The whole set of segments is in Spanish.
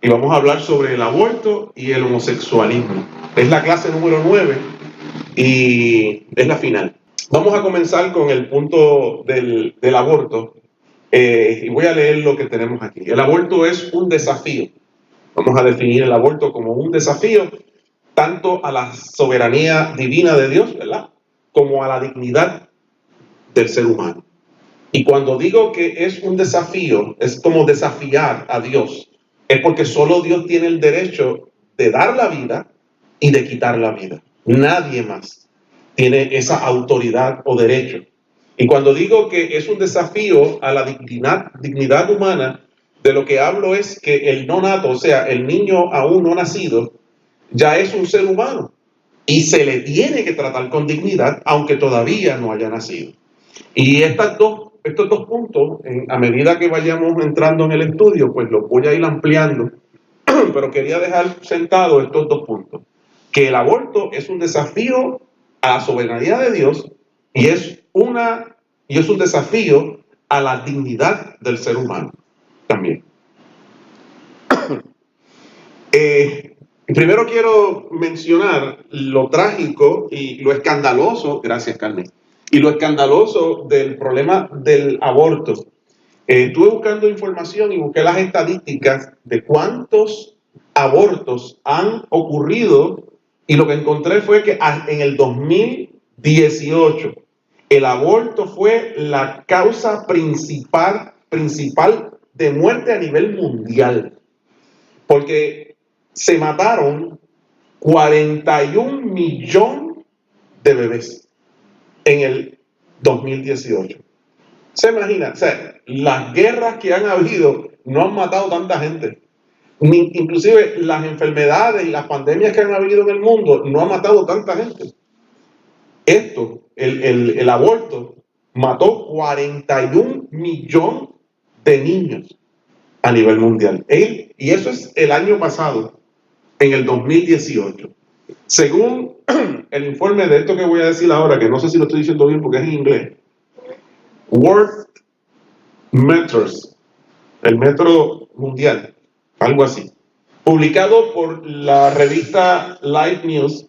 y vamos a hablar sobre el aborto y el homosexualismo. Es la clase número 9 y es la final. Vamos a comenzar con el punto del aborto y voy a leer lo que tenemos aquí. El aborto es un desafío. Vamos a definir el aborto como un desafío tanto a la soberanía divina de Dios, ¿verdad?, como a la dignidad del ser humano. Y cuando digo que es un desafío, es como desafiar a Dios. Es porque solo Dios tiene el derecho de dar la vida y de quitar la vida. Nadie más tiene esa autoridad o derecho. Y cuando digo que es un desafío a la dignidad humana, de lo que hablo es que el no nato, o sea, el niño aún no nacido, ya es un ser humano y se le tiene que tratar con dignidad aunque todavía no haya nacido. Y estos dos puntos, a medida que vayamos entrando en el estudio, pues los voy a ir ampliando, pero quería dejar sentados estos dos puntos. Que el aborto es un desafío a la soberanía de Dios y es un desafío a la dignidad del ser humano también. Primero quiero mencionar lo trágico y lo escandaloso, gracias Carmen, y lo escandaloso del problema del aborto. Estuve buscando información y busqué las estadísticas de cuántos abortos han ocurrido y lo que encontré fue que en el 2018 el aborto fue la causa principal de muerte a nivel mundial, porque se mataron 41 millones de bebés en el 2018. ¿Se imagina? O sea, las guerras que han habido no han matado tanta gente. Inclusive las enfermedades y las pandemias que han habido en el mundo no han matado tanta gente. El aborto mató 41 millones de niños a nivel mundial. Y eso es el año pasado, en el 2018. Según el informe de esto que voy a decir ahora, que no sé si lo estoy diciendo bien porque es en inglés, World Meters, el metro mundial, algo así, publicado por la revista Life News,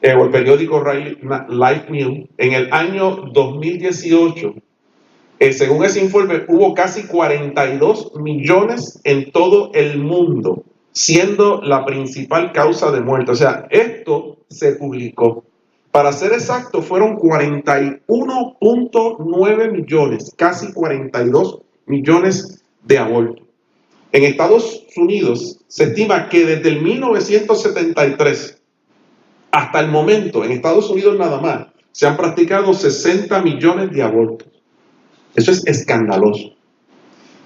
o el periódico Life News, en el año 2018, según ese informe, hubo casi 42 millones en todo el mundo, siendo la principal causa de muerte. O sea, esto se publicó. Para ser exacto, fueron 41.9 millones, casi 42 millones de abortos. En Estados Unidos se estima que desde el 1973 hasta el momento, en Estados Unidos nada más, se han practicado 60 millones de abortos. Eso es escandaloso.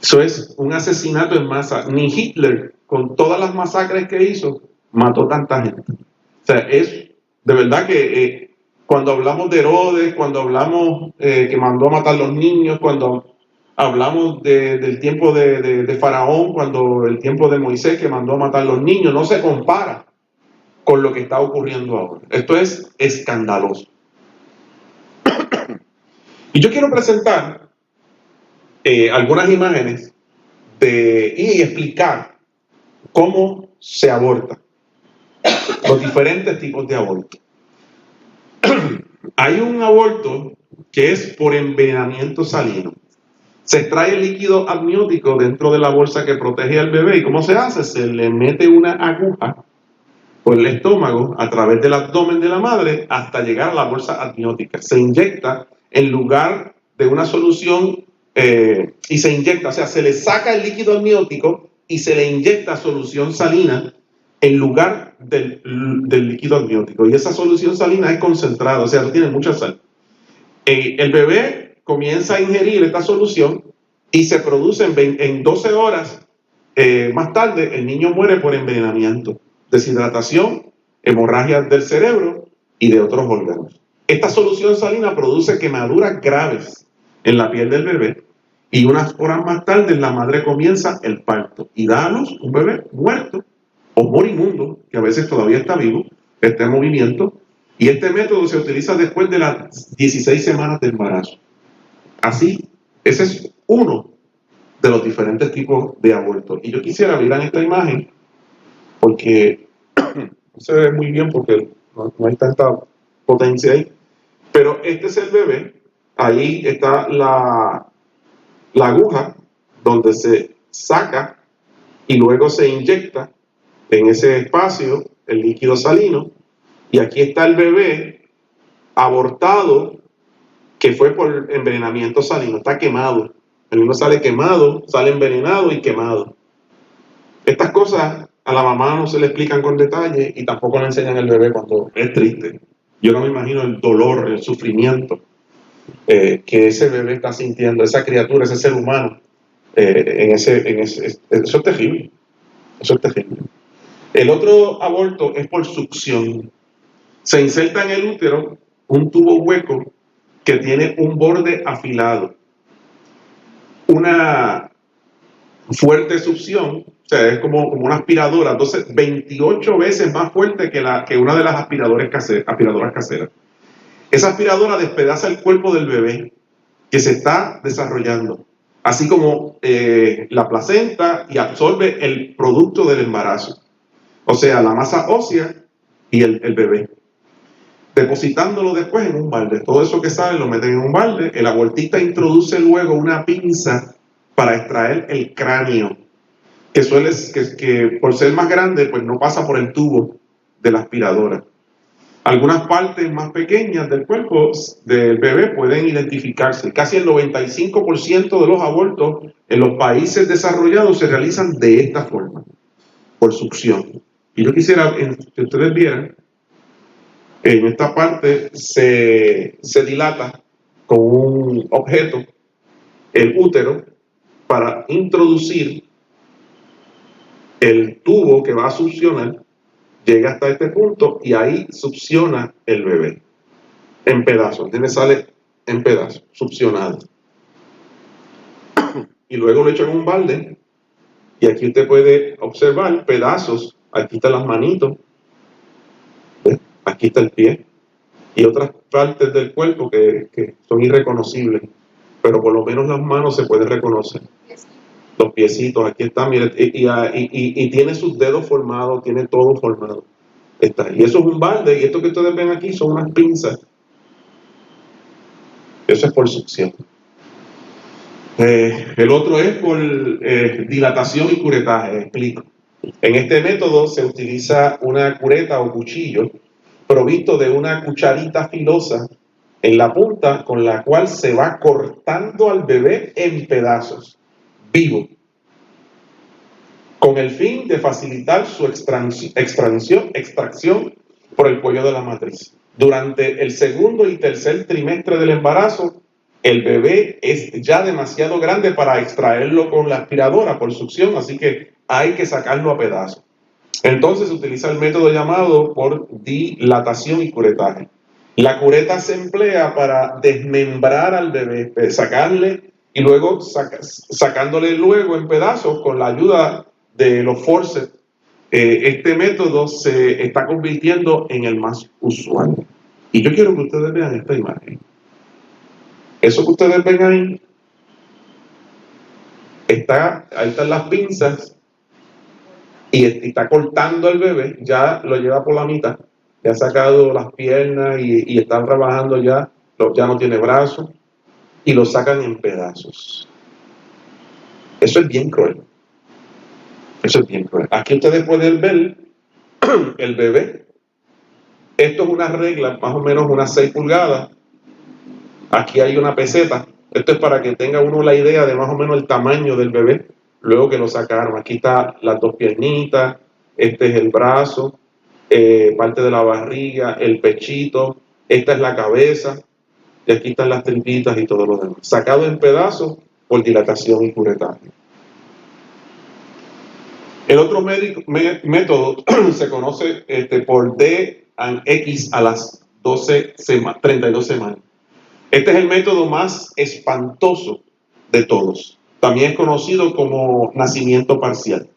Eso es un asesinato en masa. Ni Hitler, con todas las masacres que hizo, mató tanta gente. O sea, es de verdad que cuando hablamos de Herodes, cuando hablamos que mandó a matar a los niños, cuando hablamos del tiempo de Faraón, cuando el tiempo de Moisés que mandó a matar a los niños, no se compara con lo que está ocurriendo ahora. Esto es escandaloso. Y yo quiero presentar algunas imágenes y explicar cómo se aborta, los diferentes tipos de aborto. Hay un aborto que es por envenenamiento salino. Se extrae el líquido amniótico dentro de la bolsa que protege al bebé. ¿Y cómo se hace? Se le mete una aguja por el estómago a través del abdomen de la madre hasta llegar a la bolsa amniótica. Se inyecta en lugar de una solución y se inyecta, o sea, se le saca el líquido amniótico y se le inyecta solución salina en lugar del líquido amniótico. Y esa solución salina es concentrada, o sea, no tiene mucha sal. El bebé comienza a ingerir esta solución y se produce en 12 horas más tarde, el niño muere por envenenamiento, deshidratación, hemorragias del cerebro y de otros órganos. Esta solución salina produce quemaduras graves en la piel del bebé y unas horas más tarde la madre comienza el parto y da a luz un bebé muerto o moribundo, que a veces todavía está vivo, está en movimiento, y este método se utiliza después de las 16 semanas de embarazo. Así, ese es uno de los diferentes tipos de abortos. Y yo quisiera mirar esta imagen porque no se ve muy bien porque no hay tanta potencia ahí. Pero este es el bebé, ahí está la aguja donde se saca y luego se inyecta en ese espacio el líquido salino, y aquí está el bebé abortado que fue por envenenamiento salino, está quemado. El niño sale quemado, sale envenenado y quemado. Estas cosas a la mamá no se le explican con detalle y tampoco le enseñan al bebé cuando es triste. Yo no me imagino el dolor, el sufrimiento que ese bebé está sintiendo, esa criatura, ese ser humano. Eso es terrible. Eso es terrible. El otro aborto es por succión. Se inserta en el útero un tubo hueco que tiene un borde afilado. Una fuerte succión, o sea, es como una aspiradora, entonces 28 veces más fuerte que una de las aspiradoras caseras. Esa aspiradora despedaza el cuerpo del bebé que se está desarrollando, así como la placenta, y absorbe el producto del embarazo, o sea, la masa ósea y el bebé, depositándolo después en un balde. Todo eso que sale lo meten en un balde. El abortista introduce luego una pinza para extraer el cráneo, que por ser más grande, pues no pasa por el tubo de la aspiradora. Algunas partes más pequeñas del cuerpo del bebé pueden identificarse. Casi el 95% de los abortos en los países desarrollados se realizan de esta forma, por succión. Y yo quisiera que ustedes vieran, en esta parte se dilata con un objeto el útero para introducir el tubo que va a succionar. Llega hasta este punto y ahí succiona el bebé en pedazos. Sale en pedazos, succionado. Y luego lo echan en un balde y aquí usted puede observar pedazos. Aquí están las manitos, ¿ves? Aquí está el pie y otras partes del cuerpo que son irreconocibles, pero por lo menos las manos se pueden reconocer. Los piecitos, aquí están, mire, y tiene sus dedos formados, tiene todo formado. Está. Y eso es un balde, y esto que ustedes ven aquí son unas pinzas. Eso es por succión. El otro es por dilatación y curetaje, explico. En este método se utiliza una cureta o cuchillo provisto de una cucharita filosa en la punta, con la cual se va cortando al bebé en pedazos, vivo, con el fin de facilitar su extracción por el cuello de la matriz. Durante el segundo y tercer trimestre del embarazo, el bebé es ya demasiado grande para extraerlo con la aspiradora por succión, así que hay que sacarlo a pedazos. Entonces se utiliza el método llamado por dilatación y curetaje. La cureta se emplea para desmembrar al bebé, sacarle y luego sacándole luego en pedazos con la ayuda de los forceps. Este método se está convirtiendo en el más usual. Y yo quiero que ustedes vean esta imagen. Eso que ustedes ven ahí, ahí están las pinzas y está cortando al bebé, ya lo lleva por la mitad, ya ha sacado las piernas y están trabajando ya no tiene brazos y lo sacan en pedazos. Eso es bien cruel. Eso es bien cruel. Aquí ustedes pueden ver el bebé. Esto es una regla, más o menos unas 6 pulgadas. Aquí hay una peseta. Esto es para que tenga uno la idea de más o menos el tamaño del bebé luego que lo sacaron. Aquí están las dos piernitas, este es el brazo, parte de la barriga, el pechito, esta es la cabeza, y aquí están las tripitas y todo lo demás. Sacado en pedazos por dilatación y curetaje. El otro método se conoce por D&X a las 32 semanas. Este es el método más espantoso de todos. También es conocido como nacimiento parcial.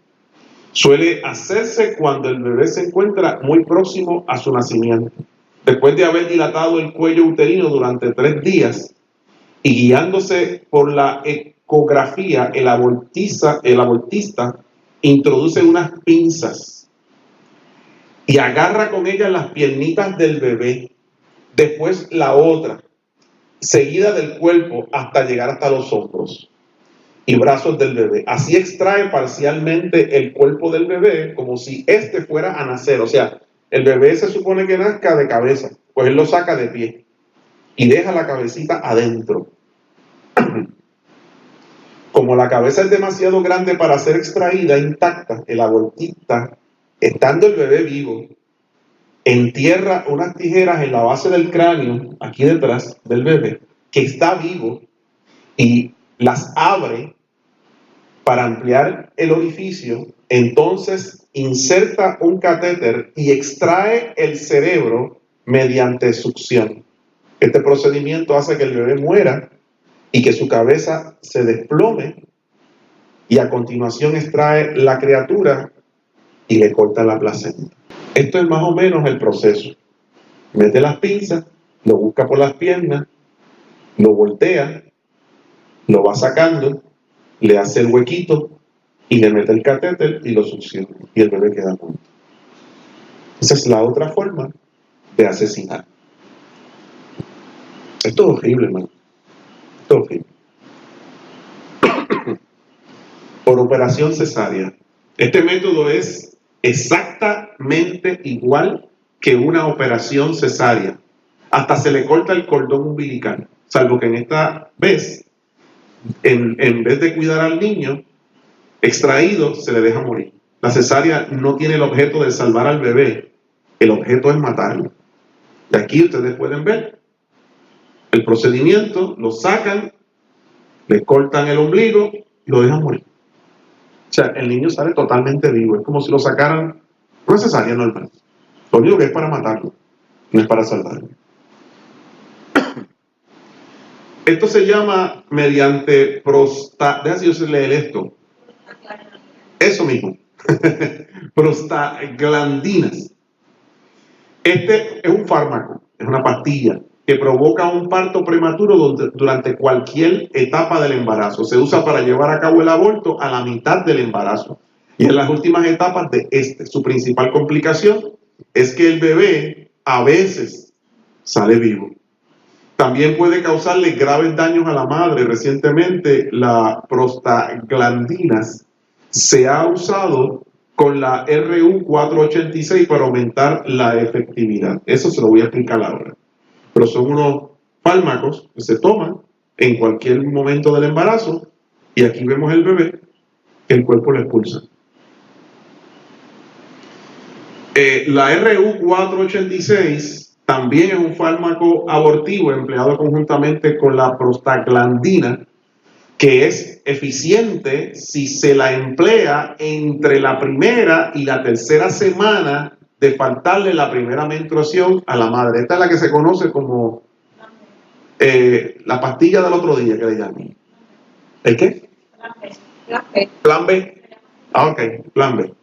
Suele hacerse cuando el bebé se encuentra muy próximo a su nacimiento. Después de haber dilatado el cuello uterino durante 3 días y guiándose por la ecografía, el abortista introduce unas pinzas y agarra con ella las piernitas del bebé, después la otra, seguida del cuerpo hasta llegar hasta los hombros y brazos del bebé. Así extrae parcialmente el cuerpo del bebé como si éste fuera a nacer. O sea, el bebé se supone que nazca de cabeza, pues él lo saca de pie y deja la cabecita adentro. Como la cabeza es demasiado grande para ser extraída intacta, el abortista, estando el bebé vivo, entierra unas tijeras en la base del cráneo, aquí detrás del bebé, que está vivo, y las abre para ampliar el orificio. Entonces inserta un catéter y extrae el cerebro mediante succión. Este procedimiento hace que el bebé muera y que su cabeza se desplome, y a continuación extrae la criatura y le corta la placenta. Esto es más o menos el proceso. Mete las pinzas, lo busca por las piernas, lo voltea, lo va sacando, le hace el huequito y le mete el catéter y lo succiona, y el bebé queda muerto. Esa es la otra forma de asesinar. Esto es horrible, hermano. Esto es horrible. Por operación cesárea. Este método es exactamente igual que una operación cesárea. Hasta se le corta el cordón umbilical, salvo que en esta vez, en vez de cuidar al niño extraído, se le deja morir. La cesárea no tiene el objeto de salvar al bebé, el objeto es matarlo. Y aquí ustedes pueden ver el procedimiento: lo sacan, le cortan el ombligo y lo dejan morir. O sea, el niño sale totalmente vivo, es como si lo sacaran una cesárea normal. Lo único que es para matarlo, no es para salvarlo. Esto se llama mediante déjame yo leer esto. Eso mismo. Prostaglandinas. Este es un fármaco, es una pastilla que provoca un parto prematuro durante cualquier etapa del embarazo. Se usa para llevar a cabo el aborto a la mitad del embarazo y en las últimas etapas de este. Su principal complicación es que el bebé a veces sale vivo. También puede causarle graves daños a la madre. Recientemente, la prostaglandinas se ha usado con la RU486 para aumentar la efectividad. Eso se lo voy a explicar ahora. Pero son unos fármacos que se toman en cualquier momento del embarazo, y aquí vemos el bebé que el cuerpo lo expulsa. La RU486 también es un fármaco abortivo empleado conjuntamente con la prostaglandina, que es eficiente si se la emplea entre la primera y la tercera semana de faltarle la primera menstruación a la madre. Esta es la que se conoce como la pastilla del otro día, que le llaman. ¿El qué? Plan B. Plan B. Ah, ok, plan B.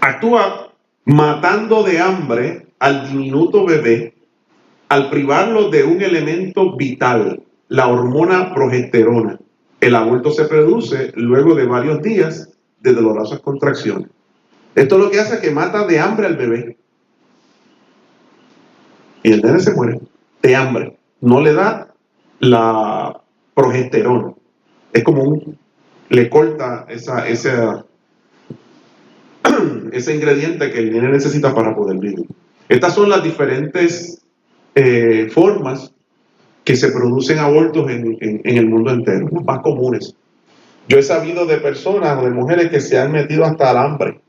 Actúa matando de hambre al diminuto bebé al privarlo de un elemento vital, la hormona progesterona. El aborto se produce luego de varios días de dolorosas contracciones. Esto lo que hace es que mata de hambre al bebé. Y el nene se muere de hambre. No le da la progesterona. Es como le corta ese ingrediente que el nene necesita para poder vivir. Estas son las diferentes formas que se producen abortos en el mundo entero, las más comunes. Yo he sabido de personas o de mujeres que se han metido hasta alambre,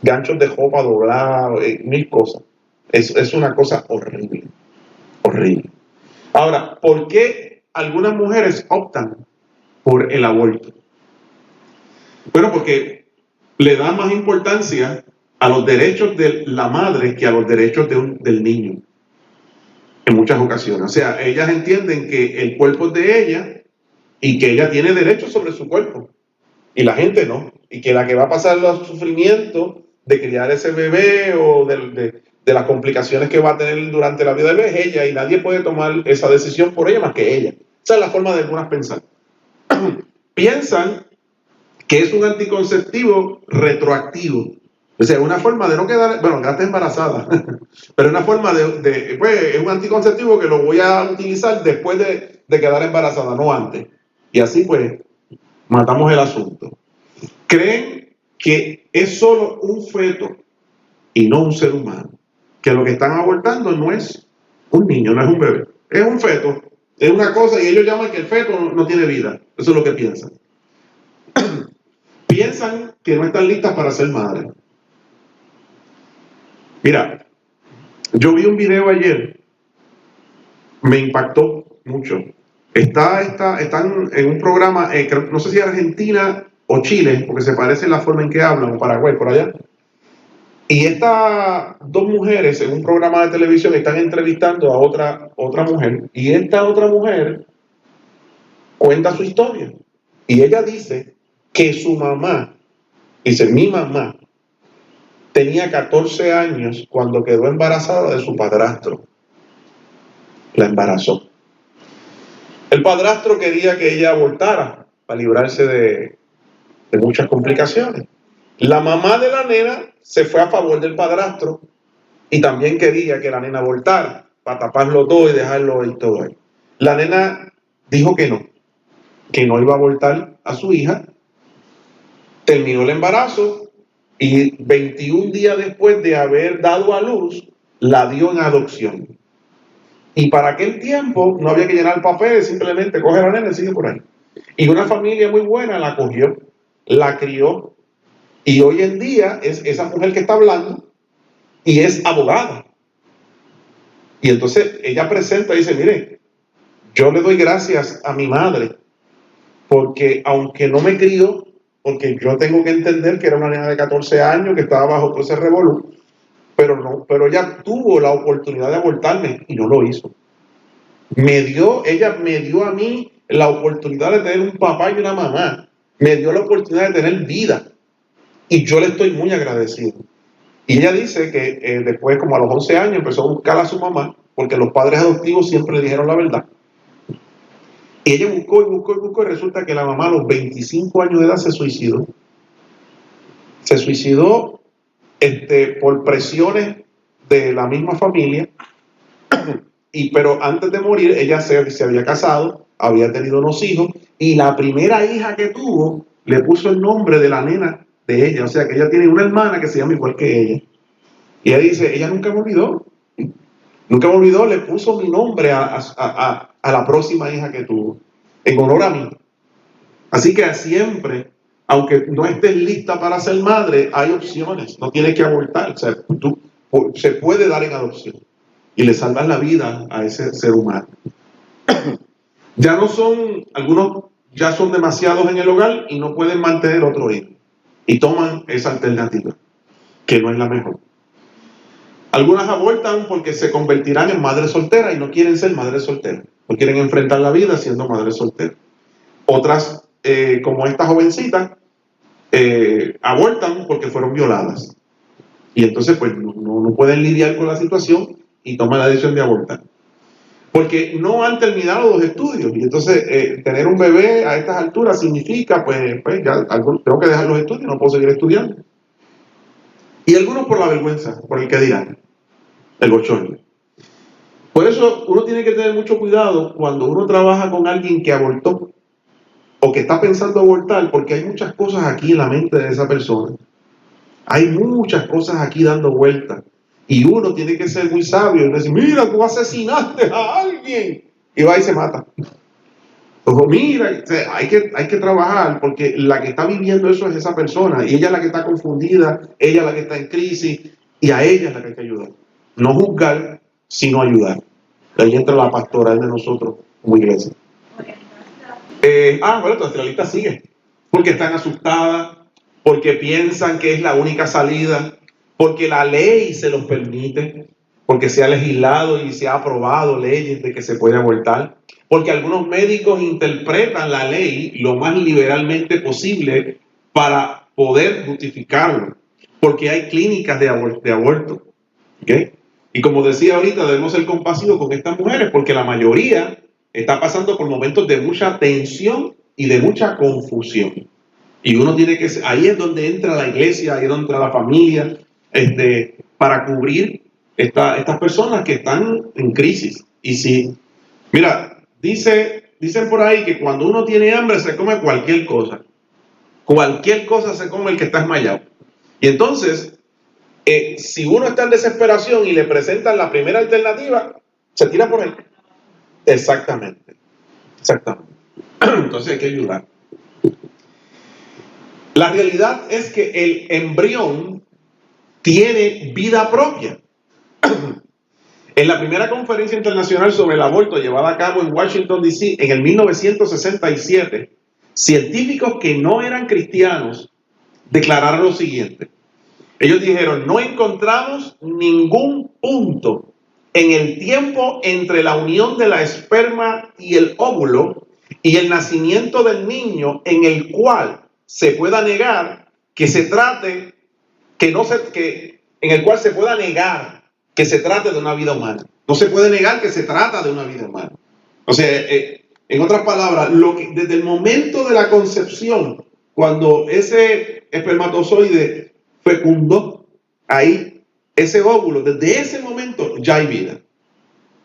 ganchos de jopa doblados, mil cosas. Es una cosa horrible, horrible. Ahora, ¿por qué algunas mujeres optan por el aborto? Bueno, porque le dan más importancia a los derechos de la madre que a los derechos del niño. En muchas ocasiones. O sea, ellas entienden que el cuerpo es de ella y que ella tiene derechos sobre su cuerpo. Y la gente no. Y que la que va a pasar los sufrimientos de criar ese bebé o de las complicaciones que va a tener durante la vida del bebé es ella, y nadie puede tomar esa decisión por ella más que ella. Esa es la forma de algunas pensar. Piensan que es un anticonceptivo retroactivo. O sea, una forma de no quedar, bueno, quedaste embarazada, pero una forma pues, es un anticonceptivo que lo voy a utilizar después de quedar embarazada, no antes. Y así, pues, matamos el asunto. Creen que es solo un feto y no un ser humano. Que lo que están abortando no es un niño, no es un bebé, es un feto, es una cosa, y ellos llaman que el feto no tiene vida. Eso es lo que piensan. Piensan que no están listas para ser madres. Mira, yo vi un video ayer, me impactó mucho. Están en un programa, no sé si Argentina o Chile, porque se parece la forma en que hablan, o Paraguay, por allá. Y estas dos mujeres en un programa de televisión están entrevistando a otra mujer, y esta otra mujer cuenta su historia. Y ella dice que su mamá, dice, mi mamá, tenía 14 años cuando quedó embarazada de su padrastro. La embarazó. El padrastro quería que ella abortara para librarse de muchas complicaciones. La mamá de la nena se fue a favor del padrastro y también quería que la nena abortara para taparlo todo y dejarlo y todo ahí. La nena dijo que no iba a abortar a su hija. Terminó el embarazo y 21 días después de haber dado a luz, la dio en adopción. Y para aquel tiempo no había que llenar papeles, simplemente coge a la nena y sigue por ahí. Y una familia muy buena la cogió, la crió, y hoy en día es esa mujer que está hablando y es abogada. Y entonces ella presenta y dice, mire, yo le doy gracias a mi madre, porque aunque no me crió, porque yo tengo que entender que era una nena de 14 años que estaba bajo todo ese revolú, pero ella tuvo la oportunidad de abortarme y no lo hizo. Ella me dio a mí la oportunidad de tener un papá y una mamá. Me dio la oportunidad de tener vida. Y yo le estoy muy agradecido. Y ella dice que después, como a los 11 años, empezó a buscar a su mamá, porque los padres adoptivos siempre le dijeron la verdad. Y ella buscó y buscó y buscó, y resulta que la mamá a los 25 años de edad se suicidó. Se suicidó por presiones de la misma familia. Pero antes de morir, ella se había casado, había tenido unos hijos, y la primera hija que tuvo le puso el nombre de la nena de ella. O sea que ella tiene una hermana que se llama igual que ella. Y ella dice, ella nunca me olvidó. Nunca me olvidó, le puso mi nombre a la próxima hija que tuvo, en honor a mí. Así que siempre, aunque no estés lista para ser madre, hay opciones, no tienes que abortar. O sea, se puede dar en adopción y le salvas la vida a ese ser humano. Ya no son, algunos ya son demasiados en el hogar y no pueden mantener otro hijo. Y toman esa alternativa, que no es la mejor. Algunas abortan porque se convertirán en madres solteras y no quieren ser madres solteras. No quieren enfrentar la vida siendo madres solteras. Otras, como esta jovencita, abortan porque fueron violadas. Y entonces pues no pueden lidiar con la situación y toman la decisión de abortar. Porque no han terminado los estudios. Y entonces tener un bebé a estas alturas significa, pues ya tengo que dejar los estudios, no puedo seguir estudiando. Y algunos por la vergüenza, por el que dirán, el bochorno. Por eso uno tiene que tener mucho cuidado cuando uno trabaja con alguien que abortó o que está pensando abortar, porque hay muchas cosas aquí en la mente de esa persona. Hay muchas cosas aquí dando vueltas. Y uno tiene que ser muy sabio y decir, mira, tú asesinaste a alguien. Y va y se mata. Ojo, mira, o sea, hay que trabajar, porque la que está viviendo eso es esa persona. Y ella es la que está confundida, ella es la que está en crisis, y a ella es la que hay que ayudar. No juzgar, sino ayudar. Ahí entra la pastoral de nosotros como iglesia. Bueno, entonces la lista sigue. Porque están asustadas, porque piensan que es la única salida, porque la ley se los permite, porque se ha legislado y se ha aprobado leyes de que se puede abortar, porque algunos médicos interpretan la ley lo más liberalmente posible para poder justificarlo, porque hay clínicas de aborto. ¿Okay? Y como decía ahorita, debemos ser compasivos con estas mujeres, porque la mayoría está pasando por momentos de mucha tensión y de mucha confusión. Y uno tiene que, ahí es donde entra la iglesia, ahí es donde entra la familia, para cubrir estas personas que están en crisis. Y si, mira, dicen por ahí que cuando uno tiene hambre se come cualquier cosa. Cualquier cosa se come el que está desmayado. Y entonces, si uno está en desesperación y le presentan la primera alternativa, se tira por ahí. Exactamente. Entonces hay que ayudar. La realidad es que el embrión tiene vida propia. En la primera conferencia internacional sobre el aborto llevada a cabo en Washington, D.C. en el 1967, científicos que no eran cristianos declararon lo siguiente. Ellos dijeron, no encontramos ningún punto en el tiempo entre la unión de la esperma y el óvulo y el nacimiento del niño en el cual se pueda negar que se trate, en el cual se pueda negar que se trate de una vida humana. No se puede negar que se trata de una vida humana. O sea, en otras palabras, desde el momento de la concepción, cuando ese espermatozoide fecundó ahí ese óvulo, desde ese momento ya hay vida.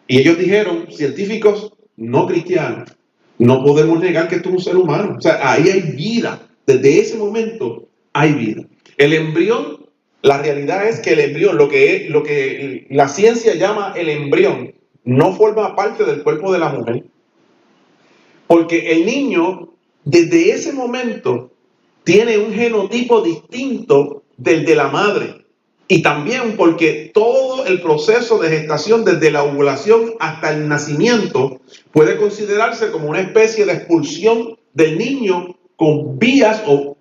Y ellos dijeron, científicos no cristianos, no podemos negar que esto es un ser humano. O sea, ahí hay vida. Desde ese momento hay vida. El embrión, la realidad es que el embrión, lo que la ciencia llama el embrión, no forma parte del cuerpo de la mujer. Porque el niño, desde ese momento, tiene un genotipo distinto del de la madre. Y también porque todo el proceso de gestación, desde la ovulación hasta el nacimiento, puede considerarse como una especie de expulsión del niño con vías o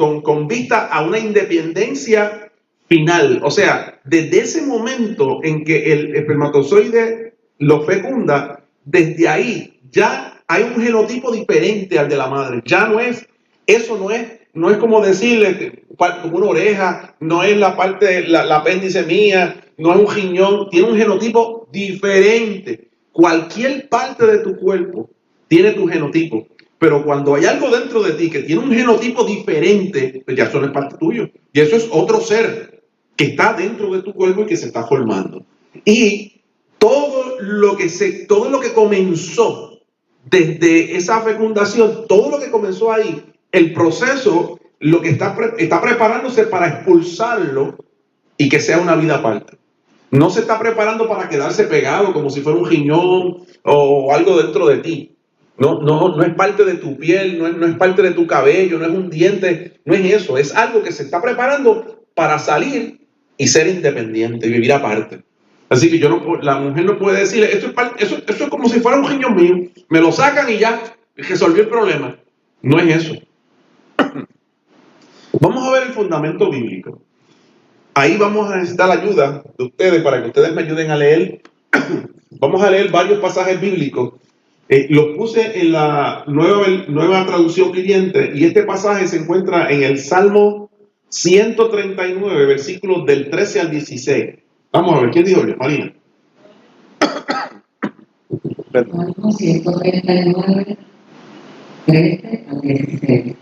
con vista a una independencia final. O sea, desde ese momento en que el espermatozoide lo fecunda, desde ahí ya hay un genotipo diferente al de la madre. Ya no es, eso no es como decirle como una oreja, no es la parte, la apéndice mía, no es un riñón, tiene un genotipo diferente. Cualquier parte de tu cuerpo tiene tu genotipo, pero cuando hay algo dentro de ti que tiene un genotipo diferente, pues ya eso no es parte tuyo. Y eso es otro ser que está dentro de tu cuerpo y que se está formando. Y todo lo que comenzó desde esa fecundación, todo lo que comenzó ahí, el proceso, lo que está preparándose para expulsarlo y que sea una vida aparte. No se está preparando para quedarse pegado como si fuera un riñón o algo dentro de ti. No es parte de tu piel, no es parte de tu cabello, no es un diente, no es eso. Es algo que se está preparando para salir y ser independiente y vivir aparte. Así que la mujer no puede decirle, esto es como si fuera un riñón mío, me lo sacan y ya resolví el problema. No es eso. Vamos a ver el fundamento bíblico. Ahí vamos a necesitar la ayuda de ustedes para que ustedes me ayuden a leer. Vamos a leer varios pasajes bíblicos. Los puse en la nueva traducción viviente y este pasaje se encuentra en el Salmo 139, versículos del 13 al 16. Vamos a ver, ¿quién dijo yo? Marina. Salmo 139, 13 al 16.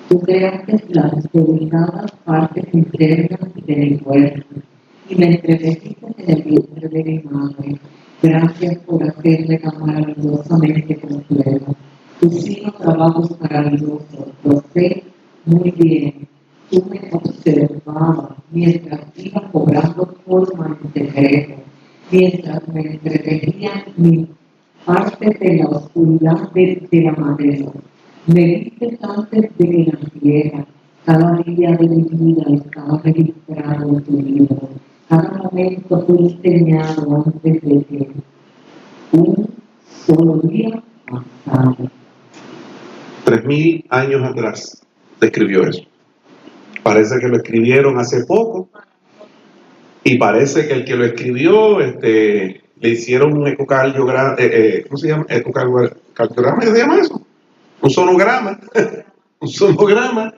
Tú creaste las delicadas partes internas de mi cuerpo y me entretejiste en el vientre de mi madre. Gracias por hacerme tan maravillosamente completo. Tus hijos trabajos maravillosos, lo sé muy bien. Tú me observabas mientras iba cobrando forma en secreto, mientras me entretejía mi parte de la oscuridad de la madera. Me diste antes de que naciera. Cada día de mi vida estaba registrado en tu libro. Cada momento fue diseñado antes de que un solo día pasara. 3000 años atrás se escribió eso. Parece que lo escribieron hace poco y parece que el que lo escribió le hicieron un ecocardiograma, ¿cómo se llama? ¿Ecocardiograma se llama eso? Un sonograma, un sonograma,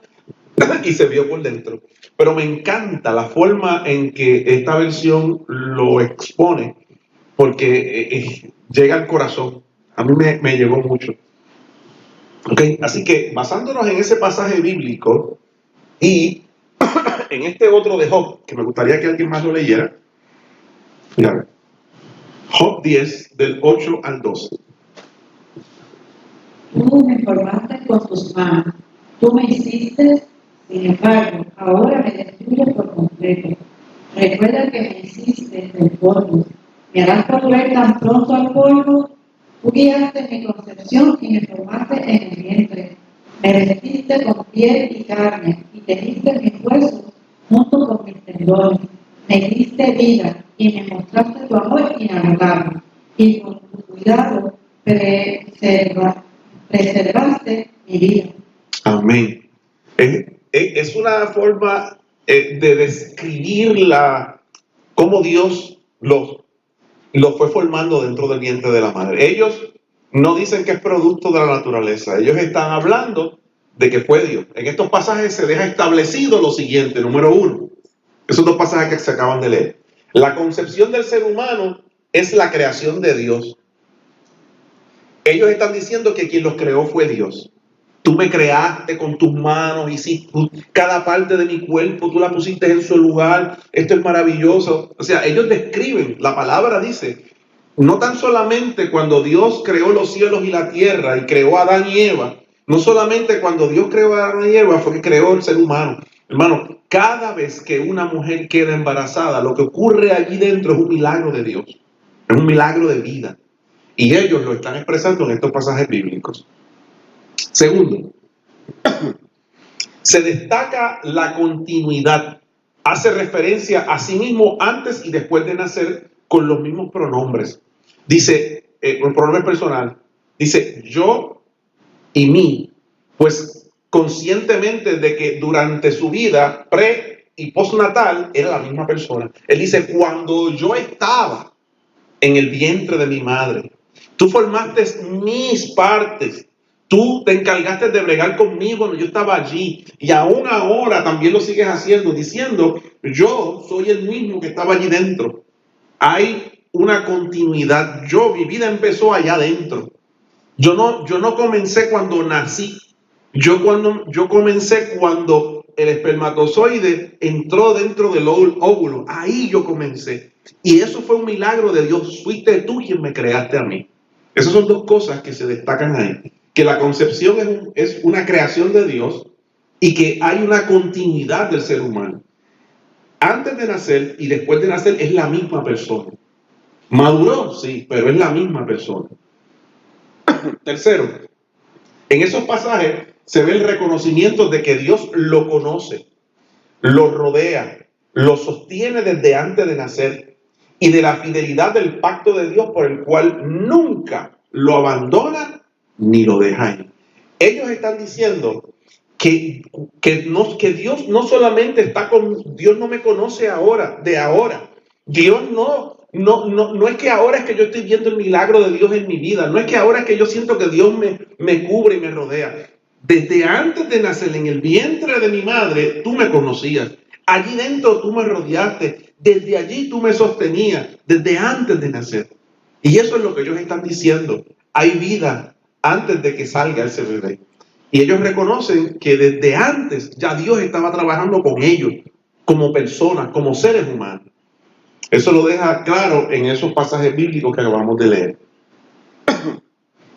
y se vio por dentro. Pero me encanta la forma en que esta versión lo expone, porque llega al corazón. A mí me llegó mucho. Ok, así que basándonos en ese pasaje bíblico y en este otro de Job, que me gustaría que alguien más lo leyera. Mira, Job 10, del 8 al 12. Tú me formaste con tus manos, tú me hiciste, sin embargo, ahora me destruyes por completo. Recuerda que me hiciste del polvo, me harás volver tan pronto al polvo. Tú guiaste mi concepción y me formaste en el vientre. Me vestiste con piel y carne y tejiste mis huesos junto con mis tendones. Me diste vida y me mostraste tu amor inagotable. Y con tu cuidado preservaste mi vida. Amén. Es una forma de describir cómo Dios los fue formando dentro del vientre de la madre. Ellos no dicen que es producto de la naturaleza. Ellos están hablando de que fue Dios. En estos pasajes se deja establecido lo siguiente. Número 1. Esos dos pasajes que se acaban de leer. La concepción del ser humano es la creación de Dios. Ellos están diciendo que quien los creó fue Dios. Tú me creaste con tus manos, hiciste cada parte de mi cuerpo, tú la pusiste en su lugar, esto es maravilloso. O sea, ellos describen, la palabra dice, no tan solamente cuando Dios creó los cielos y la tierra y creó a Adán y Eva, no solamente cuando Dios creó a Adán y Eva fue que creó el ser humano. Hermano, cada vez que una mujer queda embarazada, lo que ocurre allí dentro es un milagro de Dios, es un milagro de vida. Y ellos lo están expresando en estos pasajes bíblicos. Segundo, se destaca la continuidad. Hace referencia a sí mismo antes y después de nacer con los mismos pronombres. Dice, un pronombre personal, dice yo y mí, pues conscientemente de que durante su vida pre y postnatal era la misma persona. Él dice, cuando yo estaba en el vientre de mi madre, tú formaste mis partes. Tú te encargaste de bregar conmigo cuando yo estaba allí. Y aún ahora también lo sigues haciendo, diciendo, yo soy el mismo que estaba allí dentro. Hay una continuidad. Mi vida empezó allá adentro. Yo no comencé cuando nací. Yo comencé cuando el espermatozoide entró dentro del óvulo. Ahí yo comencé. Y eso fue un milagro de Dios. Fuiste tú quien me creaste a mí. Esas son dos cosas que se destacan ahí. Que la concepción es una creación de Dios y que hay una continuidad del ser humano. Antes de nacer y después de nacer es la misma persona. Maduró, sí, pero es la misma persona. Tercero, en esos pasajes se ve el reconocimiento de que Dios lo conoce, lo rodea, lo sostiene desde antes de nacer y de la fidelidad del pacto de Dios por el cual nunca lo abandona ni lo deja ir. Ellos están diciendo que Dios no solamente está con, Dios no me conoce ahora, de ahora. Dios no es que ahora es que yo estoy viendo el milagro de Dios en mi vida, no es que ahora es que yo siento que Dios me cubre y me rodea. Desde antes de nacer en el vientre de mi madre, tú me conocías. Allí dentro tú me rodeaste. Desde allí tú me sostenías, desde antes de nacer. Y eso es lo que ellos están diciendo. Hay vida antes de que salga ese bebé. Y ellos reconocen que desde antes ya Dios estaba trabajando con ellos, como personas, como seres humanos. Eso lo deja claro en esos pasajes bíblicos que acabamos de leer.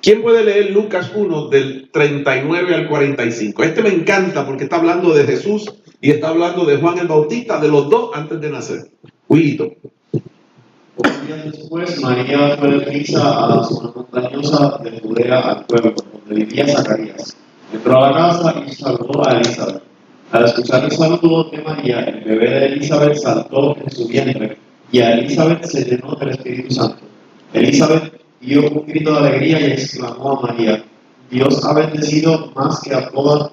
¿Quién puede leer Lucas 1 del 39 al 45? Este me encanta porque está hablando de Jesús y está hablando de Juan el Bautista, de los dos antes de nacer. Huilito. Pocos días después, María fue de prisa a la zona montañosa de Judea, al pueblo donde vivía Zacarías. Entró a la casa y saludó a Elizabeth. Al escuchar el saludo de María, el bebé de Elizabeth saltó en su vientre y a Elizabeth se llenó del Espíritu Santo. Elizabeth dio un grito de alegría y exclamó a María: Dios te ha bendecido más que a todas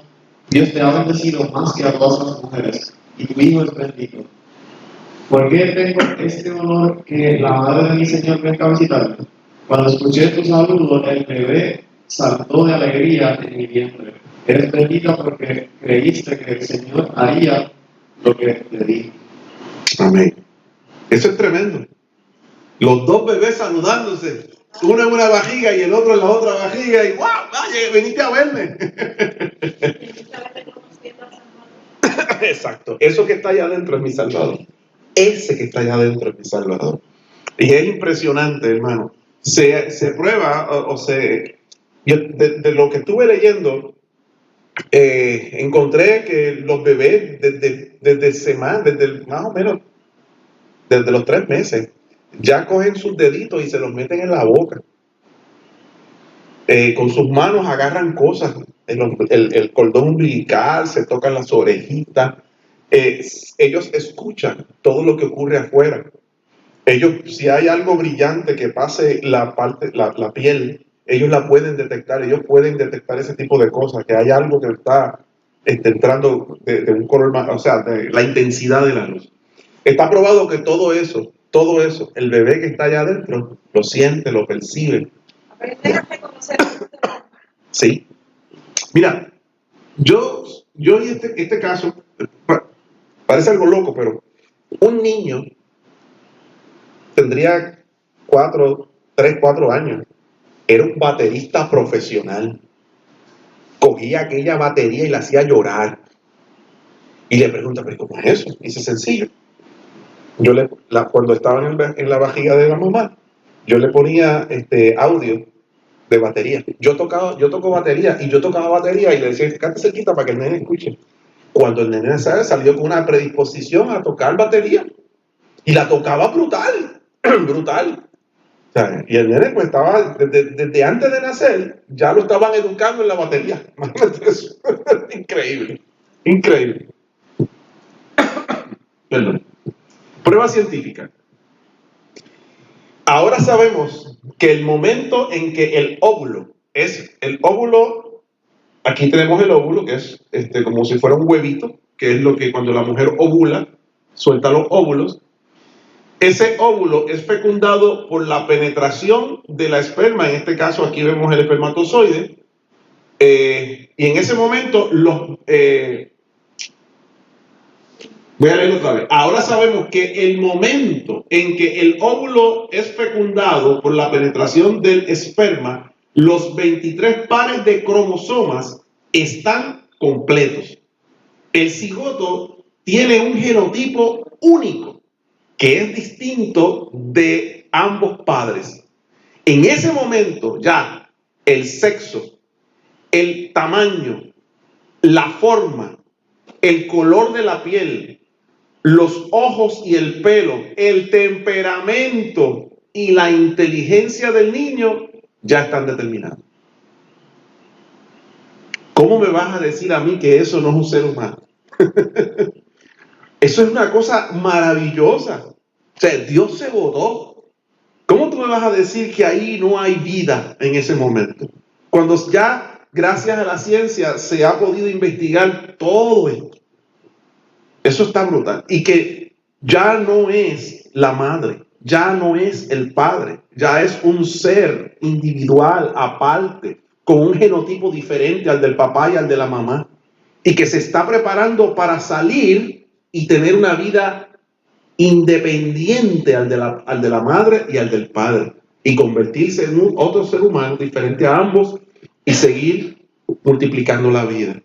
las mujeres, y tu hijo es bendito. ¿Por qué tengo este honor que la madre de mi Señor venga a visitarme? Cuando escuché tu saludo, el bebé saltó de alegría en mi vientre. Eres bendita porque creíste que el Señor haría lo que te dije. Amén. Eso es tremendo. Los dos bebés saludándose. Uno en una vajiga y el otro en la otra vajiga y ¡guau! ¡Vaya, veniste a verme! Exacto. Eso que está allá adentro es mi Salvador. Ese que está allá adentro es mi Salvador. Y es impresionante, hermano. Se prueba yo, de lo que estuve leyendo, encontré que los bebés desde más o menos, desde los 3 meses, ya cogen sus deditos y se los meten en la boca. Con sus manos agarran cosas, el cordón umbilical, se tocan las orejitas. Ellos escuchan todo lo que ocurre afuera. Ellos, si hay algo brillante que pase la piel, ellos la pueden detectar. Ellos pueden detectar ese tipo de cosas, que hay algo que está entrando de un color más, o sea, de la intensidad de la luz. Está probado que todo eso, el bebé que está allá adentro, lo siente, lo percibe. Aprender a reconocer. Sí. Mira, yo y este caso, parece algo loco, pero un niño tendría 3, 4 años. Era un baterista profesional. Cogía aquella batería y la hacía llorar. Y le pregunta, ¿pero cómo es eso? Dice, sencillo. Cuando estaba en la vajiga de la mamá, yo le ponía audio de batería. Yo toco batería y le decía, cállate cerquita para que el nene escuche. Cuando el nene salió con una predisposición a tocar batería y la tocaba brutal, brutal. O sea, y el nene pues estaba, desde antes de nacer, ya lo estaban educando en la batería. Eso. Increíble, increíble. Perdón. Prueba científica. Ahora sabemos que el momento en que el óvulo, aquí tenemos el óvulo, que es como si fuera un huevito, que es lo que cuando la mujer ovula, suelta los óvulos. Ese óvulo es fecundado por la penetración de la esperma, en este caso aquí vemos el espermatozoide, y en ese momento voy a leerlo otra vez. Ahora sabemos que el momento en que el óvulo es fecundado por la penetración del esperma, los 23 pares de cromosomas están completos. El cigoto tiene un genotipo único, que es distinto de ambos padres. En ese momento ya el sexo, el tamaño, la forma, el color de la piel, los ojos y el pelo, el temperamento y la inteligencia del niño ya están determinados. ¿Cómo me vas a decir a mí que eso no es un ser humano? Eso es una cosa maravillosa. O sea, Dios se votó. ¿Cómo tú me vas a decir que ahí no hay vida en ese momento? Cuando ya, gracias a la ciencia, se ha podido investigar todo esto. Eso está brutal. Y que ya no es la madre, ya no es el padre, ya es un ser individual, aparte, con un genotipo diferente al del papá y al de la mamá. Y que se está preparando para salir y tener una vida independiente al de la madre y al del padre. Y convertirse en otro ser humano diferente a ambos y seguir multiplicando la vida.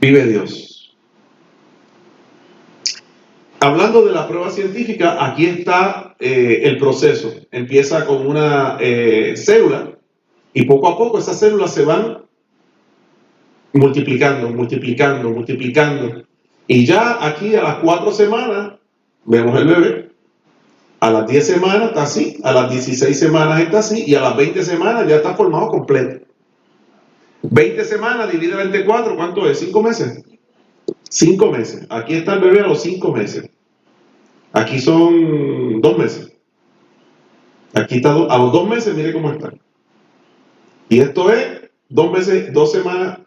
Vive Dios. Hablando de la prueba científica, aquí está el proceso. Empieza con una célula y poco a poco esas células se van multiplicando. Y ya aquí a las 4 semanas vemos el bebé. A las 10 semanas está así, a las 16 semanas está así y a las 20 semanas ya está formado completo. 20 semanas dividido entre 4, ¿cuánto es? 5 meses. 5 meses. Aquí está el bebé a los 5 meses. Aquí son 2 meses. Aquí está a los 2 meses, mire cómo está. Y esto es 2 meses, 2 semanas.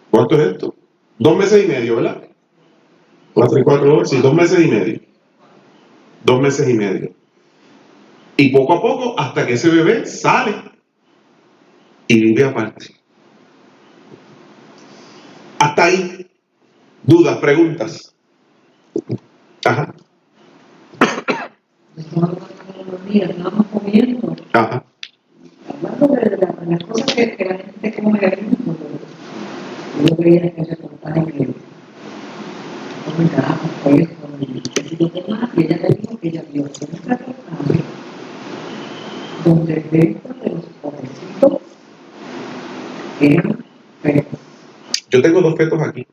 ¿Cuánto es esto? 2 meses y medio, ¿verdad? 4 y 4, sí, 2 meses y medio. 2 meses y medio. Y poco a poco, hasta que ese bebé sale y vive aparte. Hasta ahí. Dudas, preguntas. Ajá. Estamos hablando los días estábamos comiendo, Ajá. hablando de las cosas que la gente come en el mundo, pero yo veía que se contaban que comen gafas, pues, y si yo tenía, y ella me dijo que ella vio un reportaje donde dentro de los pobrecitos eran fetos. Yo tengo 2 fetos aquí.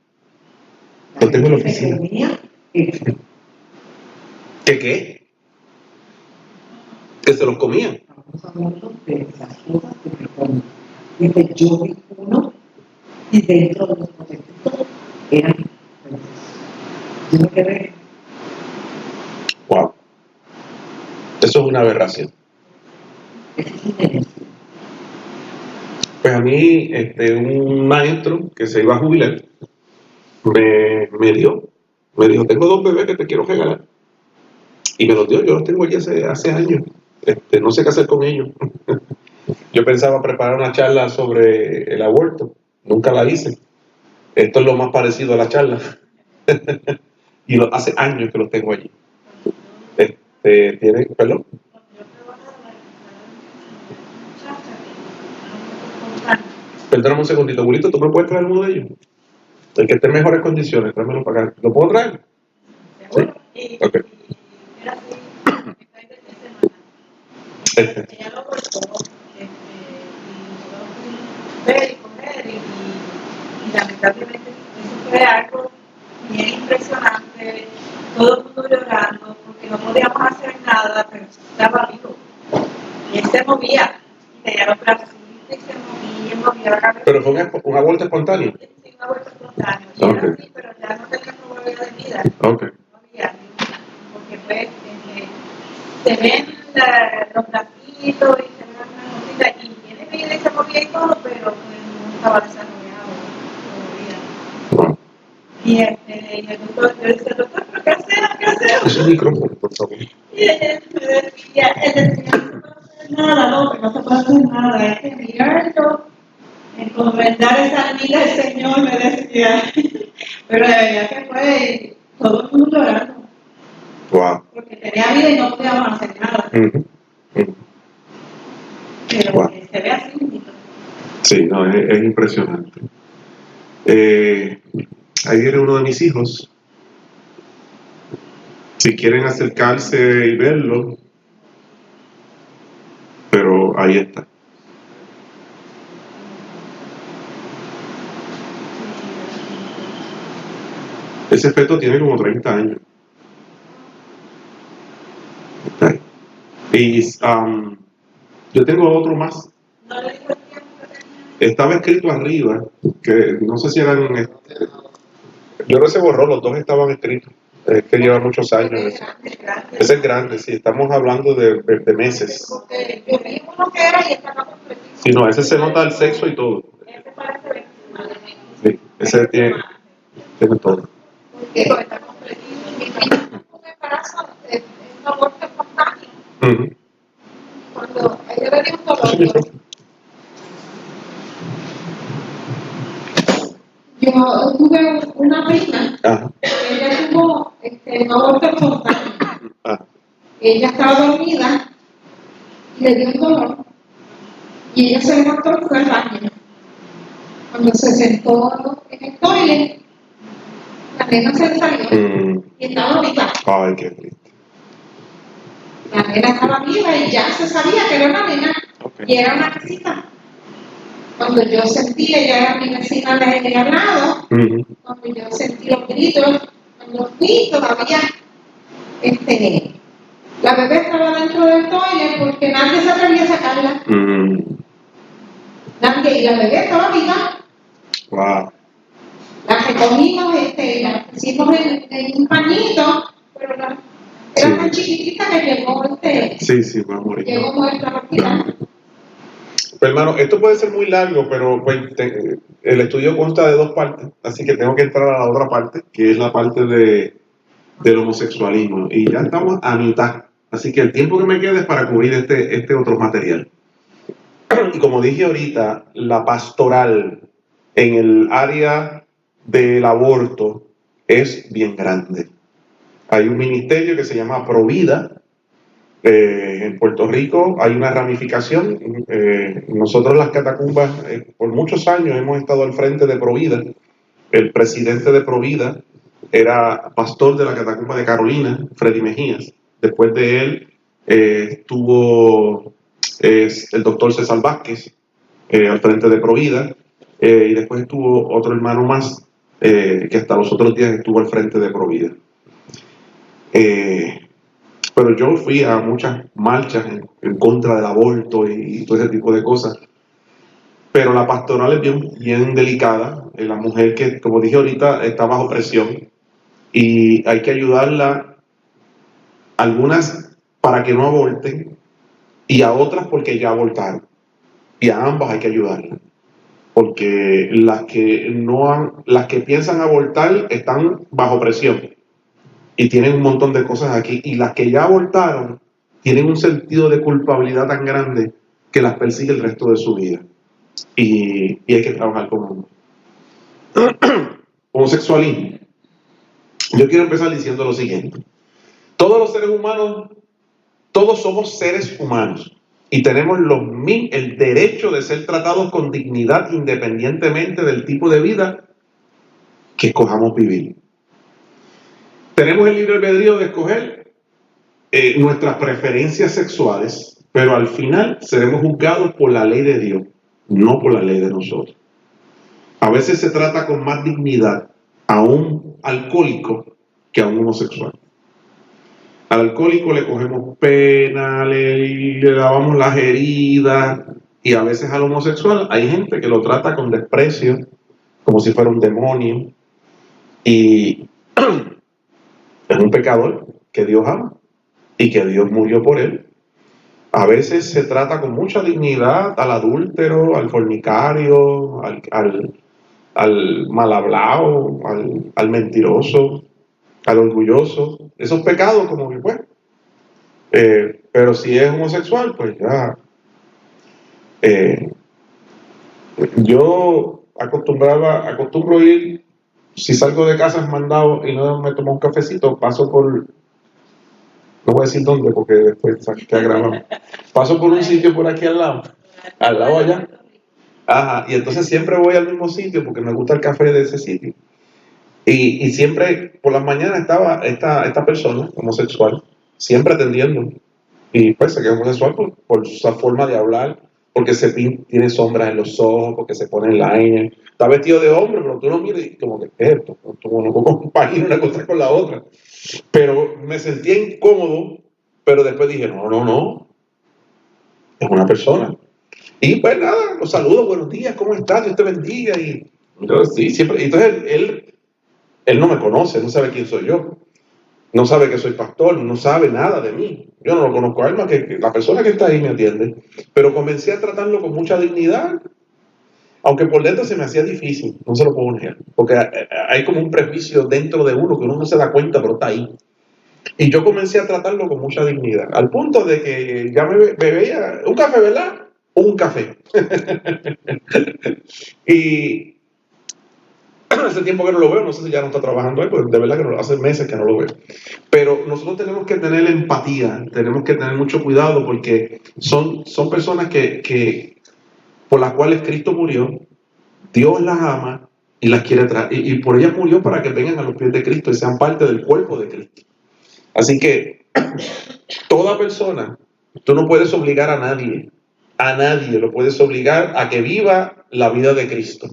Los tengo en la oficina. Eso. ¿Qué? Que se los comían. Estamos hablando de esas cosas que me comen. Dice, yo vi uno y dentro de los pobrecitos eran fetos. Yo me quedé, Wow. Eso es una aberración. eso es silencio. Pues a mí, un maestro que se iba a jubilar, me dijo, tengo 2 bebés que te quiero regalar. Y me los dio, yo los tengo aquí hace años. No sé qué hacer con ellos. Yo pensaba preparar una charla sobre el aborto, nunca la hice. Esto es lo más parecido a la charla. Y hace años que los tengo allí. Perdón. Perdóname un segundito, Bulito, ¿tú me puedes traer uno de ellos? El que esté en mejores condiciones, tráemelo para acá. ¿Lo puedo traer? Sí. Ok. Ella lo cortó, ver y comer, y lamentablemente eso fue algo bien impresionante, todo el mundo llorando, porque no podíamos hacer nada, pero estaba vivo, y él se movía, y tenía los brazos y se movía la cabeza. Pero fue un aborto espontáneo. Sí, una vuelta espontánea, y era así, pero ya no tenía probabilidad de vida. Ok. No había, porque pues se ven los bracitos y se ven las cositas y tiene vida y se movía y todo, pero pues, no estaba desarrollado todavía. Wow. Y el doctor, yo decía, doctor, ¿pero qué hacemos? ¿Qué hacemos? Es un micrófono, por favor. Y él decía, no se puede hacer nada, no, que no se puede hacer nada, hay que mirarlo, encomendar esa vida al Señor, me decía. Pero de verdad que fue todo el mundo llorando. Wow. Porque tenía vida y no podíamos hacer nada. Pero Wow. se ve así bonito. Sí, no, es impresionante. Ahí viene uno de mis hijos. Si quieren acercarse y verlo, pero ahí está. Ese feto tiene como 30 años. Está ahí. Y yo tengo otro más. No le digo el tiempo que tenía. Estaba escrito arriba, que no sé si eran. Yo no se borró, los 2 estaban escritos. Es que lleva muchos años. Ese es grande, sí, estamos hablando de meses. Porque yo vi uno que era y estaba completito. Sí, no, ese se nota el sexo y todo. Ese parece Sí, ese tiene todo. porque está completito. Mi prima tuvo un embarazo, un aborto espontáneo. Cuando ella le dio un dolor. Yo tuve una prima, ella tuvo un aborto espontáneo. Ella estaba dormida y le dio un dolor y ella se levantó y fue al baño. Cuando se sentó en el toilet, la nena se le salió y estaba viva. Ay, qué triste. La nena estaba viva y ya se sabía que era una nena y era una vecina. Cuando yo sentí, ella era mi vecina de al lado, cuando yo sentí los gritos, cuando fui todavía, la bebé estaba dentro del toilet porque nadie se atrevía a sacarla. Nadie, y la bebé estaba viva. Wow. La recogimos, la pusimos en un pañito, pero era tan chiquitita que llegó Sí, va a morir. llegó muerta al hospital. Pues, hermano, esto puede ser muy largo, pero pues, el estudio consta de 2 partes, así que tengo que entrar a la otra parte, que es la parte del homosexualismo. Y ya estamos a mitad, así que el tiempo que me queda es para cubrir este otro material. Y como dije ahorita, la pastoral en el área del aborto es bien grande. Hay un ministerio que se llama Provida, En Puerto Rico hay una ramificación. Nosotros las catacumbas, por muchos años hemos estado al frente de Provida. El presidente de Provida era pastor de la catacumba de Carolina, Freddy Mejías. Después de él estuvo el doctor César Vázquez al frente de Provida, y después estuvo otro hermano más que hasta los otros días estuvo al frente de Provida. Pero yo fui a muchas marchas en contra del aborto y todo ese tipo de cosas. Pero la pastoral es bien delicada. La mujer que, como dije ahorita, está bajo presión y hay que ayudarla, algunas para que no aborten y a otras porque ya abortaron. Y a ambas hay que ayudarlas. Porque las que piensan abortar están bajo presión y tienen un montón de cosas aquí, y las que ya abortaron tienen un sentido de culpabilidad tan grande que las persigue el resto de su vida, y hay que trabajar con homosexualismo. Yo quiero empezar diciendo lo siguiente: todos los seres humanos, todos somos seres humanos y tenemos el derecho de ser tratados con dignidad independientemente del tipo de vida que escojamos vivir. Tenemos el libre albedrío de escoger nuestras preferencias sexuales, pero al final seremos juzgados por la ley de Dios, no por la ley de nosotros. A veces se trata con más dignidad a un alcohólico que a un homosexual. Al alcohólico le cogemos pena, le lavamos las heridas, y a veces al homosexual hay gente que lo trata con desprecio, como si fuera un demonio, y es un pecador que Dios ama y que Dios murió por él. A veces se trata con mucha dignidad al adúltero, al fornicario, al mal hablado, al mentiroso, al orgulloso. Esos pecados como que pues. Pero si es homosexual, pues ya. Yo acostumbro ir, si salgo de casa mandado y no me tomo un cafecito, paso por, no voy a decir dónde porque después queda grabado, paso por un sitio por aquí al lado allá. Ajá, y entonces siempre voy al mismo sitio porque me gusta el café de ese sitio. Y siempre por las mañanas estaba esta persona homosexual, siempre atendiendo. Y pues se queda homosexual por su forma de hablar, porque tiene sombras en los ojos, porque se pone liner. Está vestido de hombre, pero tú lo miras y como que es esto, como no compagina una cosa con la otra. Pero me sentía incómodo, pero después dije, no, es una persona. Y pues nada, los saludo, buenos días, ¿cómo estás? Dios te bendiga. Y entonces, sí, siempre. Entonces él no me conoce, no sabe quién soy yo. No sabe que soy pastor, no sabe nada de mí. Yo no lo conozco a él más que la persona que está ahí me atiende. Pero comencé a tratarlo con mucha dignidad, aunque por dentro se me hacía difícil, no se lo puedo negar. Porque hay como un prejuicio dentro de uno que uno no se da cuenta, pero está ahí. Y yo comencé a tratarlo con mucha dignidad, al punto de que ya me veía un café, ¿verdad? Un café. Y hace tiempo que no lo veo, no sé si ya no está trabajando ahí, pues de verdad que hace meses que no lo veo. Pero nosotros tenemos que tener empatía, tenemos que tener mucho cuidado, porque son personas que por las cuales Cristo murió, Dios las ama y las quiere traer, y por ellas murió para que vengan a los pies de Cristo y sean parte del cuerpo de Cristo. Así que toda persona, tú no puedes obligar a nadie lo puedes obligar a que viva la vida de Cristo.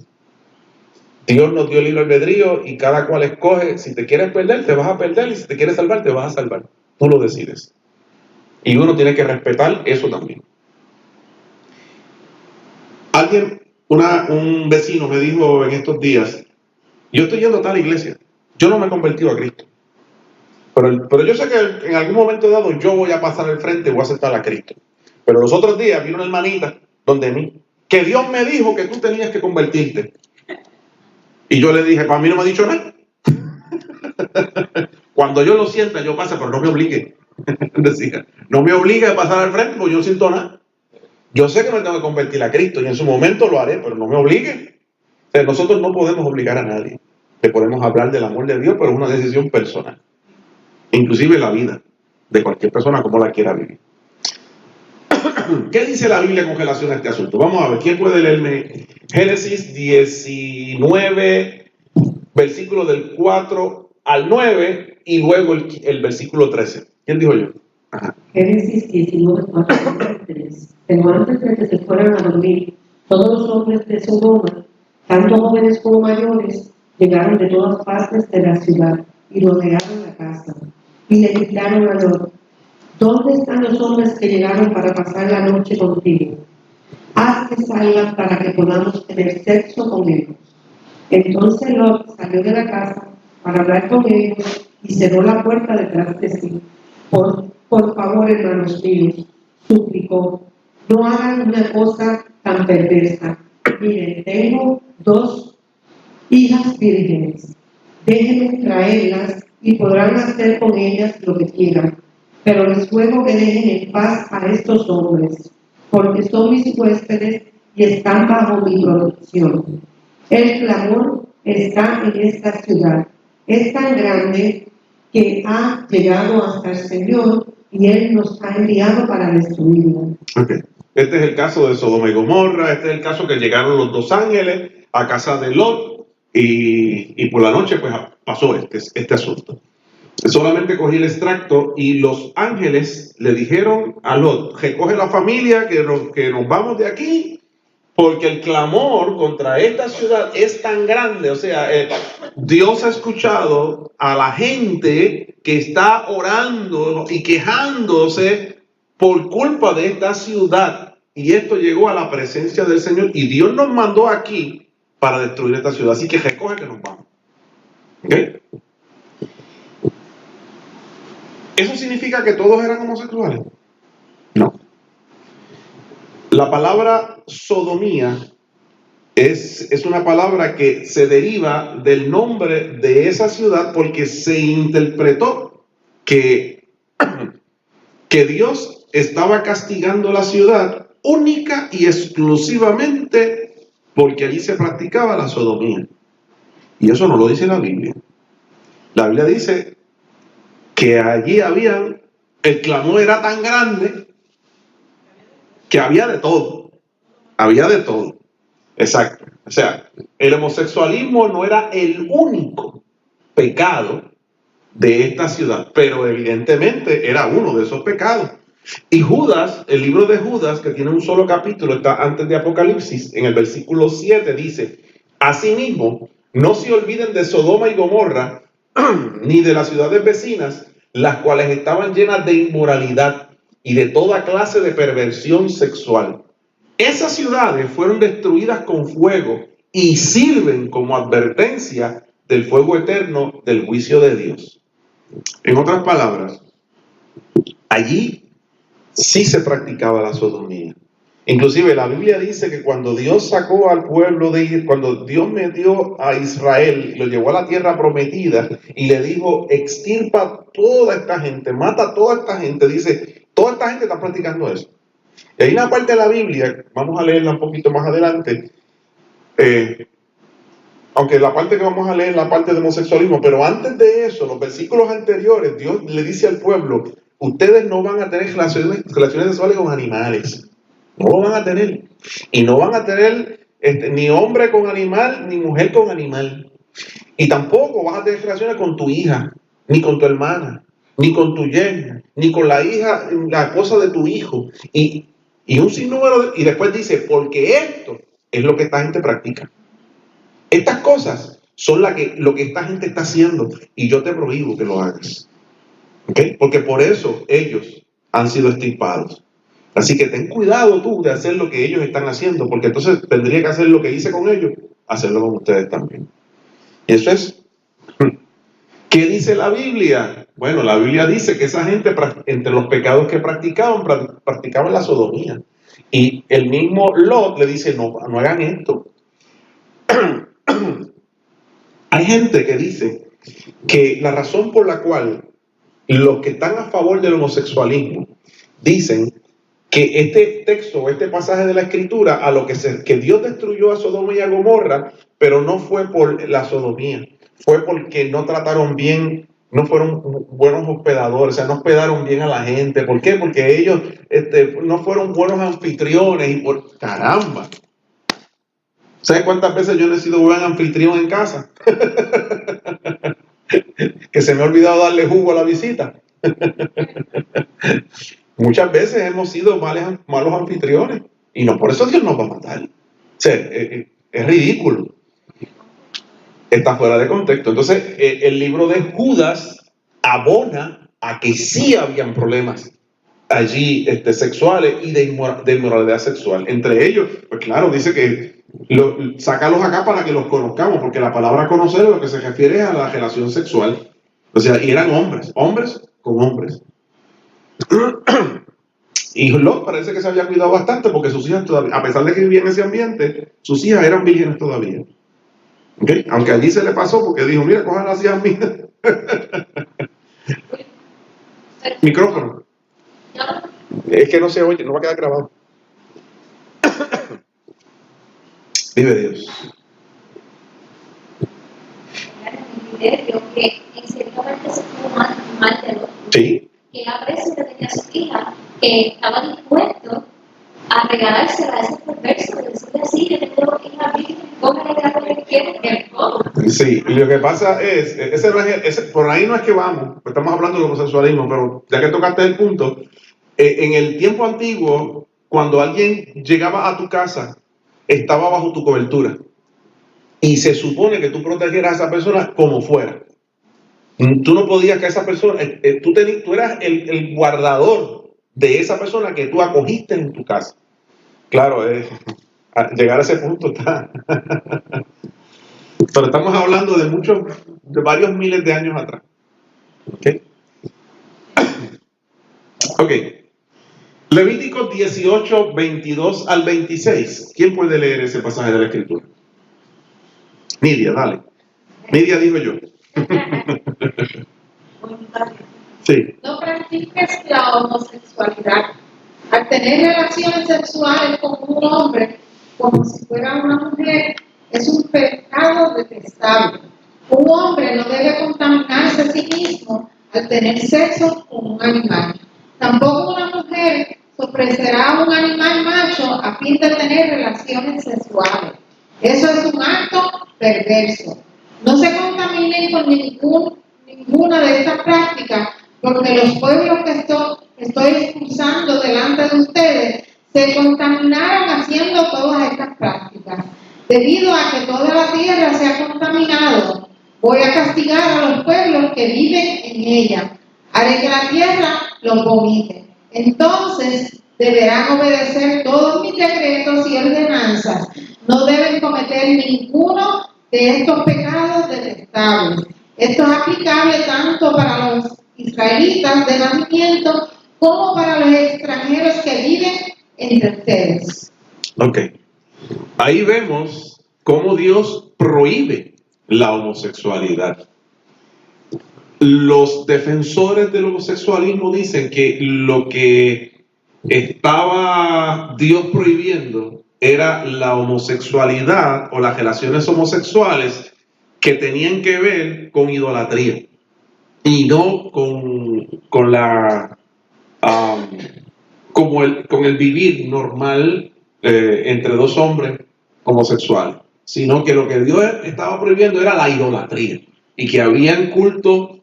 Dios nos dio libre albedrío y cada cual escoge: si te quieres perder, te vas a perder, y si te quieres salvar, te vas a salvar. Tú lo decides. Y uno tiene que respetar eso también. Un vecino me dijo en estos días: yo estoy yendo a tal iglesia, yo no me he convertido a Cristo, pero yo sé que en algún momento dado yo voy a pasar al frente y voy a aceptar a Cristo. Pero los otros días vino una hermanita donde mí, que Dios me dijo que tú tenías que convertirte. Y yo le dije: para mí no me ha dicho nada. Cuando yo lo sienta, yo paso, pero no me obligue. Decía, no me obligue a pasar al frente porque yo no siento nada. Yo sé que me tengo que convertir a Cristo y en su momento lo haré, pero no me obligue. O sea, nosotros no podemos obligar a nadie. Le podemos hablar del amor de Dios, pero es una decisión personal. Inclusive la vida. de cualquier persona como la quiera vivir. ¿Qué dice la Biblia con relación a este asunto? Vamos a ver, ¿quién puede leerme Génesis 19, versículo del 4 al 9 y luego el versículo 13? ¿Quién dijo yo? Ajá. Génesis 19, 4 al 3. Pero antes de que se fueran a dormir, todos los hombres de Sodoma, tanto jóvenes como mayores, llegaron de todas partes de la ciudad y rodearon la casa. Y le gritaron a Lot: ¿dónde están los hombres que llegaron para pasar la noche contigo? Haz que salgan para que podamos tener sexo con ellos. Entonces Lot salió de la casa para hablar con ellos y cerró la puerta detrás de sí. Por favor, hermanos míos, suplicó, no hagan una cosa tan perversa. Miren, tengo 2 hijas vírgenes. Déjenme traerlas y podrán hacer con ellas lo que quieran. Pero les ruego que dejen en paz a estos hombres, porque son mis huéspedes y están bajo mi protección. El clamor está en esta ciudad. Es tan grande que ha llegado hasta el Señor y Él nos ha enviado para destruirla. Okay. Este es el caso de Sodoma y Gomorra. Este es el caso que llegaron los 2 ángeles a casa de Lot y por la noche pues pasó este asunto. Solamente cogí el extracto y los ángeles le dijeron a Lot: recoge la familia que nos vamos de aquí, porque el clamor contra esta ciudad es tan grande. O sea, Dios ha escuchado a la gente que está orando y quejándose por culpa de esta ciudad, y esto llegó a la presencia del Señor y Dios nos mandó aquí para destruir esta ciudad, así que recoge que nos vamos. ¿Okay? ¿Eso significa que todos eran homosexuales? No. La palabra sodomía es una palabra que se deriva del nombre de esa ciudad porque se interpretó que Dios estaba castigando la ciudad única y exclusivamente porque allí se practicaba la sodomía. Y eso no lo dice la Biblia. La Biblia dice que allí el clamor era tan grande que había de todo. Había de todo. Exacto. O sea, el homosexualismo no era el único pecado de esta ciudad, pero evidentemente era uno de esos pecados. Y Judas, el libro de Judas, que tiene un solo capítulo, está antes de Apocalipsis, en el versículo 7 dice: asimismo, no se olviden de Sodoma y Gomorra, ni de las ciudades vecinas, las cuales estaban llenas de inmoralidad y de toda clase de perversión sexual. Esas ciudades fueron destruidas con fuego y sirven como advertencia del fuego eterno del juicio de Dios. En otras palabras, allí sí se practicaba la sodomía. Inclusive la Biblia dice que cuando Dios sacó al pueblo de Israel, cuando Dios metió a Israel y lo llevó a la tierra prometida y le dijo: extirpa toda esta gente, mata a toda esta gente, dice: toda esta gente está practicando eso. Y hay una parte de la Biblia, vamos a leerla un poquito más adelante, aunque la parte que vamos a leer es la parte de homosexualismo, pero antes de eso, los versículos anteriores, Dios le dice al pueblo: ustedes no van a tener relaciones sexuales con animales. No lo van a tener. Y no van a tener ni hombre con animal, ni mujer con animal. Y tampoco vas a tener relaciones con tu hija, ni con tu hermana, ni con tu yerna, ni con la hija, la esposa de tu hijo. Y un sinnúmero y después dice: porque esto es lo que esta gente practica. Estas cosas son lo que esta gente está haciendo, y yo te prohíbo que lo hagas. ¿Okay? Porque por eso ellos han sido extirpados. Así que ten cuidado tú de hacer lo que ellos están haciendo, porque entonces tendría que hacer lo que hice con ellos, hacerlo con ustedes también. Y eso es. ¿Qué dice la Biblia? Bueno, la Biblia dice que esa gente, entre los pecados que practicaban la sodomía. Y el mismo Lot le dice: no hagan esto. Hay gente que dice que la razón por la cual los que están a favor del homosexualismo dicen que este texto, este pasaje de la Escritura, que Dios destruyó a Sodoma y a Gomorra, pero no fue por la sodomía, fue porque no trataron bien no fueron buenos hospedadores, o sea, no hospedaron bien a la gente. ¿Por qué? Porque ellos no fueron buenos anfitriones y por caramba. ¿Sabes cuántas veces yo no he sido buen anfitrión en casa? Que se me ha olvidado darle jugo a la visita. Muchas veces hemos sido malos anfitriones y no por eso Dios nos va a matar. O sea, es ridículo. Está fuera de contexto. Entonces, el libro de Judas abona a que sí habían problemas allí sexuales y de inmoralidad sexual. Entre ellos, pues claro, dice que sácalos acá para que los conozcamos, porque la palabra conocer lo que se refiere a la relación sexual. O sea, y eran hombres con hombres. Y Lot parece que se había cuidado bastante porque sus hijas todavía, a pesar de que vivía en ese ambiente, sus hijas eran vírgenes todavía. ¿Okay? Aunque allí se le pasó porque dijo, mira, cojan las hijas mías. Micrófono. Es que no se oye, no va a quedar grabado. Vive Dios. Que en cierto momento se fue mal de Lot. Sí. Que a veces tenía su hija que estaba dispuesto a regalársela a ese perverso, de decirle así, yo tengo hija virgen, cómele lo que quiere, que coma. Sí, lo que pasa es, por ahí no es que vamos, estamos hablando del homosexualismo, pero ya que tocaste el punto, en el tiempo antiguo, cuando alguien llegaba a tu casa, estaba bajo tu cobertura. Y se supone que tú protegieras a esa persona como fuera. Tú no podías que esa persona, tú eras el guardador de esa persona que tú acogiste en tu casa. Claro, llegar a ese punto está. Pero estamos hablando de varios miles de años atrás. Ok. Levítico 18, 22 al 26. ¿Quién puede leer ese pasaje de la Escritura? Nidia, dale. Nidia, digo yo. Sí. No practiques la homosexualidad. Al tener relaciones sexuales con un hombre como si fuera una mujer, es un pecado detestable. Un hombre no debe contaminarse a sí mismo al tener sexo con un animal. Tampoco una mujer se ofrecerá a un animal macho a fin de tener relaciones sexuales. Eso es un acto perverso. No se contaminen con ninguna de estas prácticas, porque los pueblos que estoy expulsando delante de ustedes se contaminaron haciendo todas estas prácticas. Debido a que toda la tierra se ha contaminado, voy a castigar a los pueblos que viven en ella. Haré que la tierra los vomite. Entonces deberán obedecer todos mis decretos y ordenanzas. No deben cometer ninguno de estos pecados detestables. Esto es aplicable tanto para los israelitas de nacimiento como para los extranjeros que viven entre ustedes. Ok. Ahí vemos cómo Dios prohíbe la homosexualidad. Los defensores del homosexualismo dicen que lo que estaba Dios prohibiendo era la homosexualidad o las relaciones homosexuales que tenían que ver con idolatría y no con el vivir normal entre dos hombres homosexuales, sino que lo que Dios estaba prohibiendo era la idolatría y que habían culto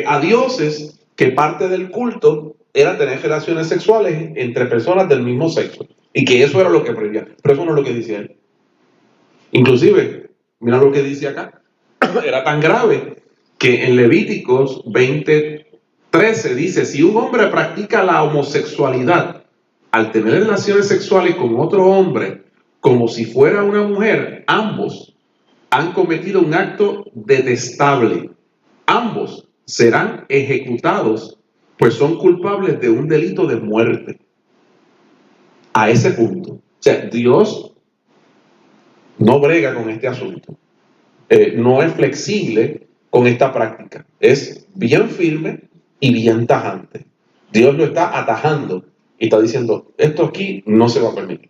a dioses, que parte del culto era tener relaciones sexuales entre personas del mismo sexo y que eso era lo que prohibía, pero eso no es lo que dice él. Inclusive, mira lo que dice acá, era tan grave que en Levíticos 20:13 dice: si un hombre practica la homosexualidad al tener relaciones sexuales con otro hombre como si fuera una mujer, ambos han cometido un acto detestable. Ambos serán ejecutados, pues son culpables de un delito de muerte. A ese punto. O sea, Dios no brega con este asunto. No es flexible con esta práctica. Es bien firme y bien tajante. Dios lo está atajando y está diciendo, esto aquí no se va a permitir.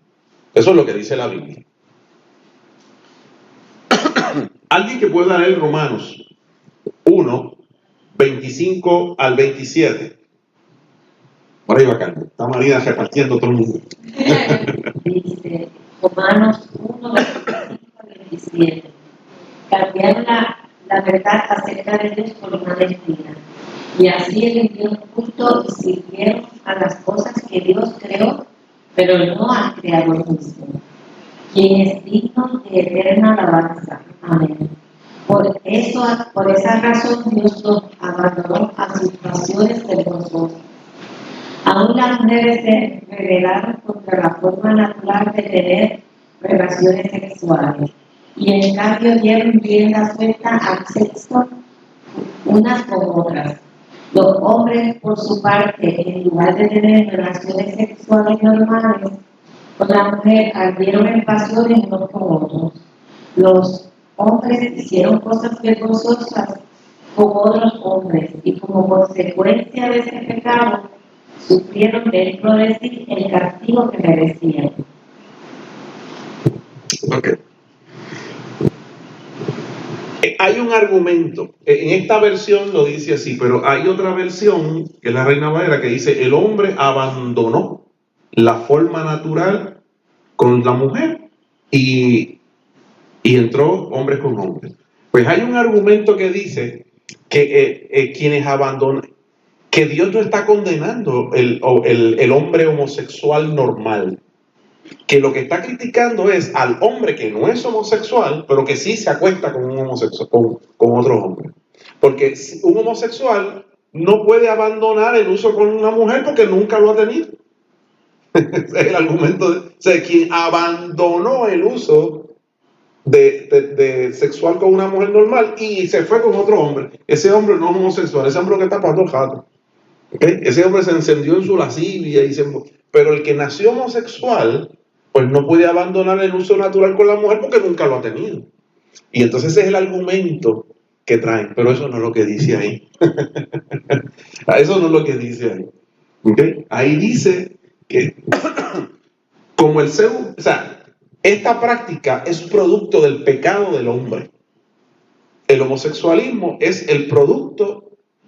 Eso es lo que dice la Biblia. Alguien que pueda leer Romanos 1, 25 al 27. Por ahí va Carmen. Está María repartiendo todo el mundo. Dice Romanos 1, 25 al 27. Cambiaron la verdad acerca de Dios por una mentira. Y así rindieron culto y sirvieron a las cosas que Dios creó, pero no al Creador mismo, quien es digno de eterna alabanza. Amén. Por esa razón Dios los abandonó a sus pasiones vergonzosas. Aún las mujeres se rebelaron contra la forma natural de tener relaciones sexuales y en cambio dieron rienda suelta al sexo unas con otras. Los hombres, por su parte, en lugar de tener relaciones sexuales normales con la mujer, ardieron en pasiones unos con otros. Los hombres hicieron cosas vergonzosas con otros hombres y como consecuencia de ese pecado sufrieron dentro de sí el castigo que merecían. Ok. Hay un argumento, en esta versión lo dice así, pero hay otra versión, que es la Reina Valera, que dice: el hombre abandonó la forma natural con la mujer y entró hombres con hombres. Pues hay un argumento que dice que quienes abandonan, que Dios no está condenando el hombre homosexual normal, que lo que está criticando es al hombre que no es homosexual, pero que sí se acuesta con un homosexual, con otro hombre. Porque un homosexual no puede abandonar el uso con una mujer porque nunca lo ha tenido. Es el argumento de quien abandonó el uso de sexual con una mujer normal y se fue con otro hombre. Ese hombre no es homosexual, ese hombre que está pasando jato. ¿Okay? Ese hombre se encendió en su lascivia pero el que nació homosexual pues no puede abandonar el uso natural con la mujer porque nunca lo ha tenido. Y entonces ese es el argumento que traen, pero eso no es lo que dice ahí. Eso no es lo que dice ahí. ¿Okay? Ahí dice que como el ser, o sea, esta práctica es producto del pecado del hombre. El homosexualismo es el producto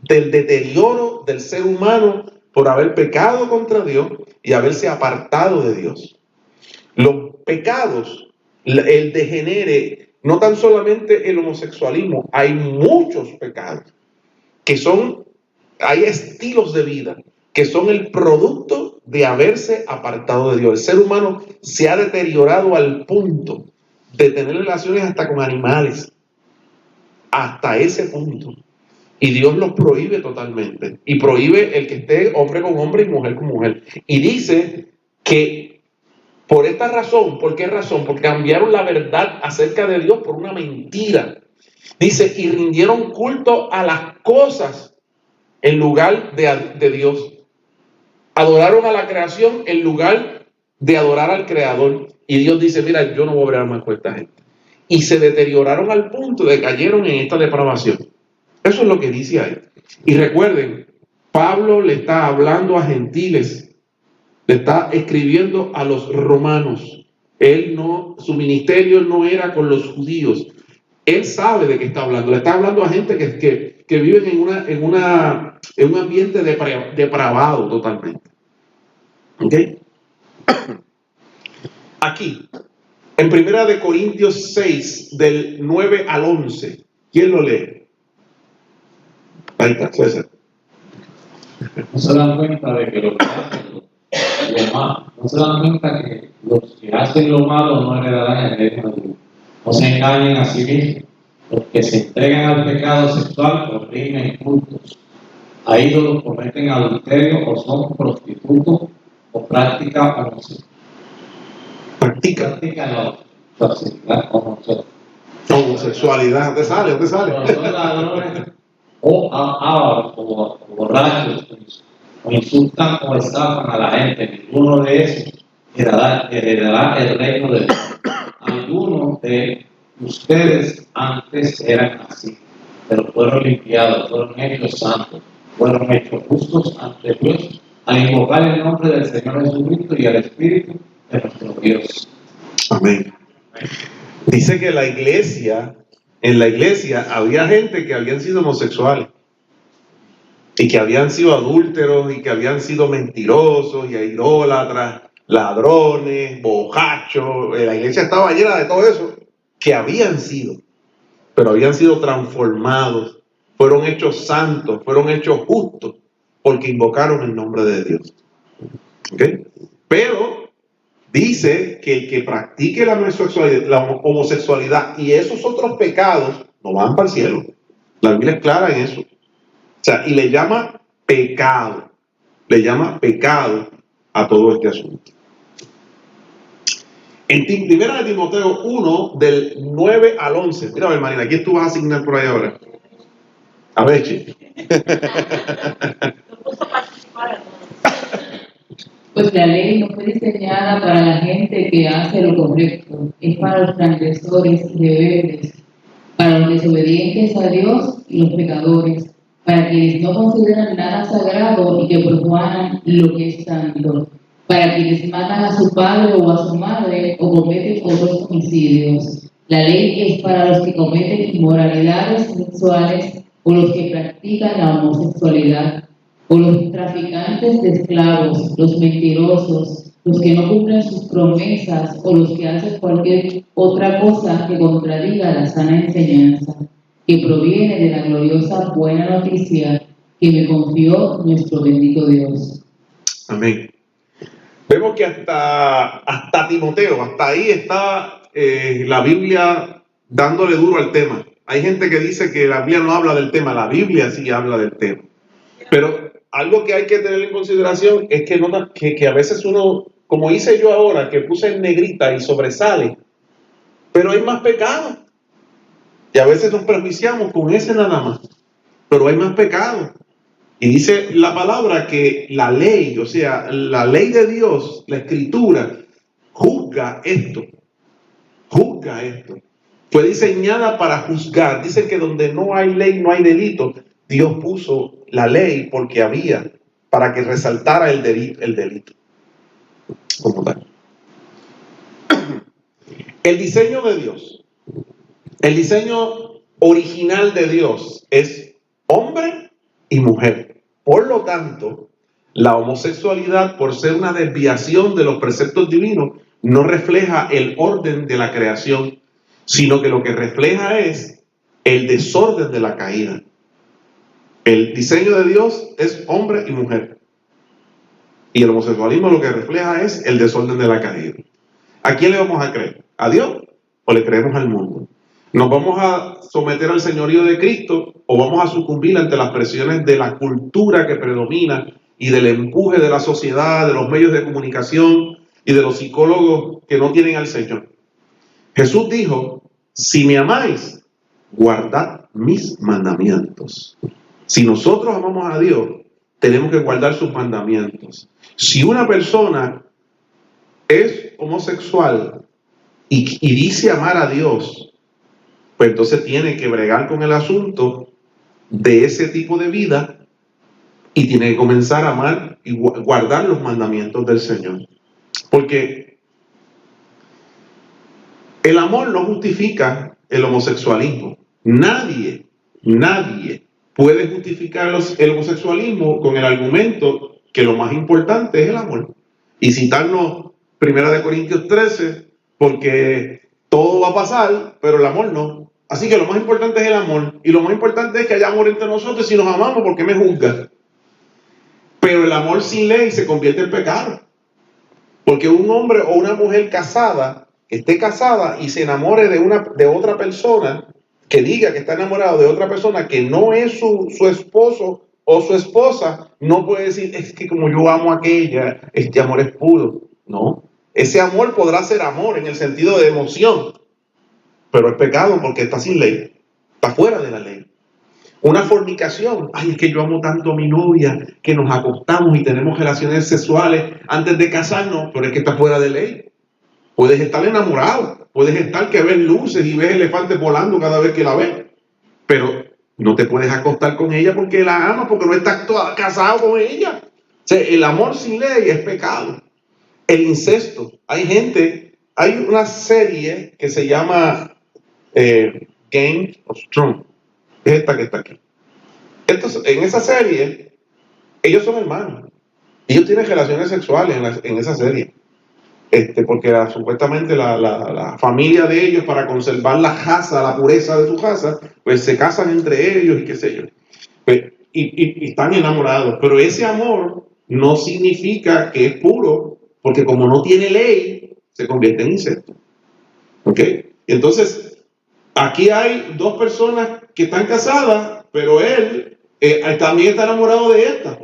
del deterioro del ser humano por haber pecado contra Dios y haberse apartado de Dios. Los pecados, el degenere, no tan solamente el homosexualismo, hay muchos pecados que son, hay estilos de vida que son el producto de haberse apartado de Dios. El ser humano se ha deteriorado al punto de tener relaciones hasta con animales, hasta ese punto. Y Dios los prohíbe totalmente. Y prohíbe el que esté hombre con hombre y mujer con mujer. Y dice que por esta razón, ¿por qué razón? Porque cambiaron la verdad acerca de Dios por una mentira. Dice, y rindieron culto a las cosas en lugar de Dios. Adoraron a la creación en lugar de adorar al Creador. Y Dios dice, mira, yo no voy a obrar más con esta gente. Y se deterioraron al punto de que cayeron en esta depravación. Eso es lo que dice ahí. Y recuerden, Pablo le está hablando a gentiles, le está escribiendo a los romanos. Su ministerio no era con los judíos. Él sabe de qué está hablando. Le está hablando a gente que viven en un ambiente depravado totalmente. ¿Ok? Aquí, en 1 Corintios 6, del 9 al 11, ¿quién lo lee? Ahí está, César. No se dan cuenta de que lo que hacen lo malo, no se dan cuenta que los que hacen lo malo no heredarán el reino de Dios. No se engañen a sí mismos. Los que se entregan al pecado sexual oprimen cultos. A ídolos cometen adulterio o son prostitutos o practican homosexualidad. Practican la homosexualidad. ¿Te sale? O ávaros o borrachos, o insultan o estafan a la gente. Ninguno de esos heredará el reino de Dios. Algunos de ustedes antes eran así, pero fueron limpiados, fueron hechos santos, fueron hechos justos ante Dios al invocar el nombre del Señor Jesucristo y al Espíritu de nuestro Dios. Amén. Dice que en la iglesia había gente que habían sido homosexuales. y que habían sido adúlteros y que habían sido mentirosos y idólatras, ladrones, borrachos. La iglesia estaba llena de todo eso, que habían sido, pero habían sido transformados, fueron hechos santos, fueron hechos justos, porque invocaron el nombre de Dios. ¿Okay? Pero dice que el que practique la homosexualidad y esos otros pecados no van para el cielo. La Biblia es clara en eso. O sea, y le llama pecado a todo este asunto. En 1 Timoteo 1, del 9 al 11. Mira, hermanita, ¿quién tú vas a asignar por ahí ahora? A ver, chico. Pues la ley no fue diseñada para la gente que hace lo correcto, es para los transgresores y rebeldes, para los desobedientes a Dios y los pecadores, para quienes no consideran nada sagrado y que profanan lo que es santo, para quienes matan a su padre o a su madre o cometen otros homicidios. La ley es para los que cometen inmoralidades sexuales o los que practican la homosexualidad, o los traficantes de esclavos, los mentirosos, los que no cumplen sus promesas o los que hacen cualquier otra cosa que contradiga la sana enseñanza que proviene de la gloriosa buena noticia que me confió nuestro bendito Dios. Amén. Vemos que hasta Timoteo, hasta ahí está la Biblia dándole duro al tema. Hay gente que dice que la Biblia no habla del tema, la Biblia sí habla del tema. Pero algo que hay que tener en consideración es que a veces uno, como hice yo ahora, que puse en negrita y sobresale, pero hay más pecado. Y a veces nos prejuiciamos con ese nada más, pero hay más pecado. Y dice la palabra que la ley, o sea, la ley de Dios, la escritura, juzga esto. Fue diseñada para juzgar. Dice que donde no hay ley, no hay delito. Dios puso la ley porque había, para que resaltara el delito. Como tal. El diseño de Dios, el diseño original de Dios es hombre y mujer. Por lo tanto, la homosexualidad, por ser una desviación de los preceptos divinos, no refleja el orden de la creación, sino que lo que refleja es el desorden de la caída. El diseño de Dios es hombre y mujer. Y el homosexualismo lo que refleja es el desorden de la caída. ¿A quién le vamos a creer? ¿A Dios o le creemos al mundo? ¿Nos vamos a someter al señorío de Cristo o vamos a sucumbir ante las presiones de la cultura que predomina y del empuje de la sociedad, de los medios de comunicación y de los psicólogos que no tienen al Señor? Jesús dijo, si me amáis, guardad mis mandamientos. Si nosotros amamos a Dios, tenemos que guardar sus mandamientos. Si una persona es homosexual y dice amar a Dios, pues entonces tiene que bregar con el asunto de ese tipo de vida y tiene que comenzar a amar y guardar los mandamientos del Señor. Porque el amor no justifica el homosexualismo. Nadie puede justificar el homosexualismo con el argumento que lo más importante es el amor. Y citarnos 1 Corintios 13, porque todo va a pasar, pero el amor no. Así que lo más importante es el amor. Y lo más importante es que haya amor entre nosotros. Si nos amamos, ¿por qué me juzgas? Pero el amor sin ley se convierte en pecado. Porque un hombre o una mujer casada, que esté casada y se enamore de otra persona, que diga que está enamorado de otra persona que no es su esposo o su esposa, no puede decir, es que como yo amo a aquella, este amor es puro. No, ese amor podrá ser amor en el sentido de emoción, pero es pecado porque está sin ley, está fuera de la ley. Una fornicación, ay, es que yo amo tanto a mi novia que nos acostamos y tenemos relaciones sexuales antes de casarnos, pero es que está fuera de ley. Puedes estar enamorado, puedes estar que ves luces y ves elefantes volando cada vez que la ves, pero no te puedes acostar con ella porque la amas, porque no estás casado con ella. O sea, el amor sin ley es pecado. El incesto, hay una serie que se llama Game of Thrones, es esta que está aquí. En esa serie, ellos son hermanos. Ellos tienen relaciones sexuales en esa serie. Porque supuestamente la familia de ellos, para conservar la casa, la pureza de su casa, pues se casan entre ellos y qué sé yo. Pues, y están enamorados. Pero ese amor no significa que es puro, porque como no tiene ley, se convierte en incesto. ¿Ok? Entonces, aquí hay dos personas que están casadas, pero él también está enamorado de esta.